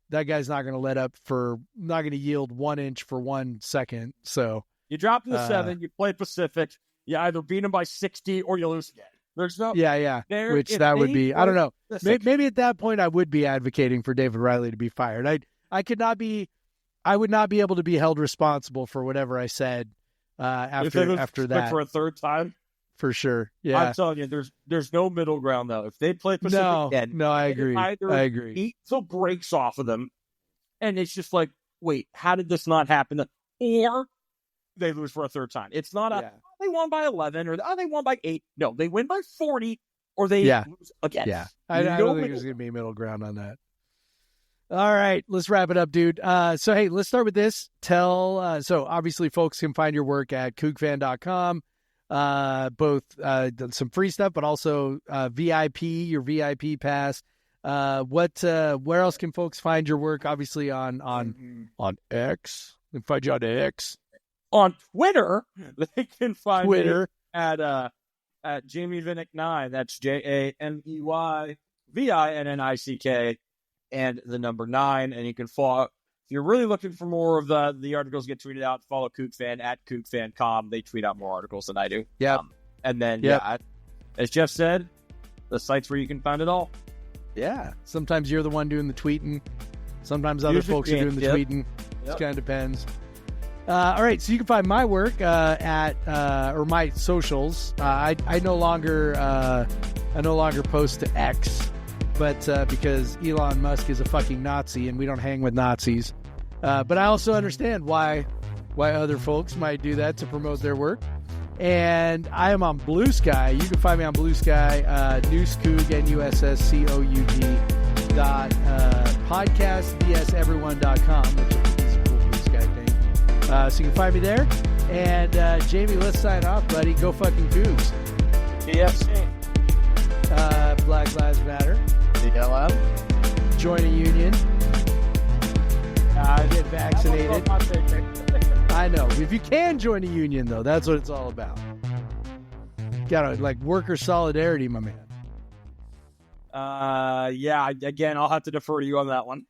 guy's not going to not going to yield 1 inch for 1 second. So you drop to the 7, you play Pacific, you either beat them by 60 or you lose again. There's no which that would be, I don't know. Maybe at that point I would be advocating for David Riley to be fired. I would not be able to be held responsible for whatever I said after that for a 3rd time. For sure. Yeah. I'm telling you, there's no middle ground though. If they play Pacific again, no, I agree. I agree. Beat the brakes off of them, and it's just like, wait, how did this not happen? Or they lose for a 3rd time. It's not they won by 11 or they won by 8. No, they win by 40 or they lose again. Yeah, I don't think there's going to be middle ground on that. All right, let's wrap it up, dude. So, hey, let's start with this. So obviously folks can find your work at cougfan.com. Both some free stuff, but also VIP, your VIP pass. Where else can folks find your work? Obviously on X. They can find you on X. On Twitter, they can find me at Jamie Vinnick 9. That's JAMEY VINNICK and the number 9. And you can follow. If you're really looking for more of the articles get tweeted out, follow CougFan at CougFan.com. They tweet out more articles than I do. Yeah. And then, as Jeff said, the sites where you can find it all. Yeah. Sometimes you're the one doing the tweeting. Sometimes other folks are doing the tweeting. It kind of depends. All right. So you can find my work or my socials. I no longer post to X. But because Elon Musk is a fucking Nazi and we don't hang with Nazis. But I also understand why other folks might do that to promote their work. And I am on Blue Sky. You can find me on Blue Sky, Newscoug, NUSSCOUG .podcast, vseveryone.com, which is a cool Blue Sky thing. So you can find me there. And Jamie, let's sign off, buddy. Go fucking Cougs. KFC. Black Lives Matter. BLM. Join a union. Get vaccinated. I know. If you can join a union, though, that's what it's all about. Got to, worker solidarity, my man. Yeah, again, I'll have to defer to you on that one.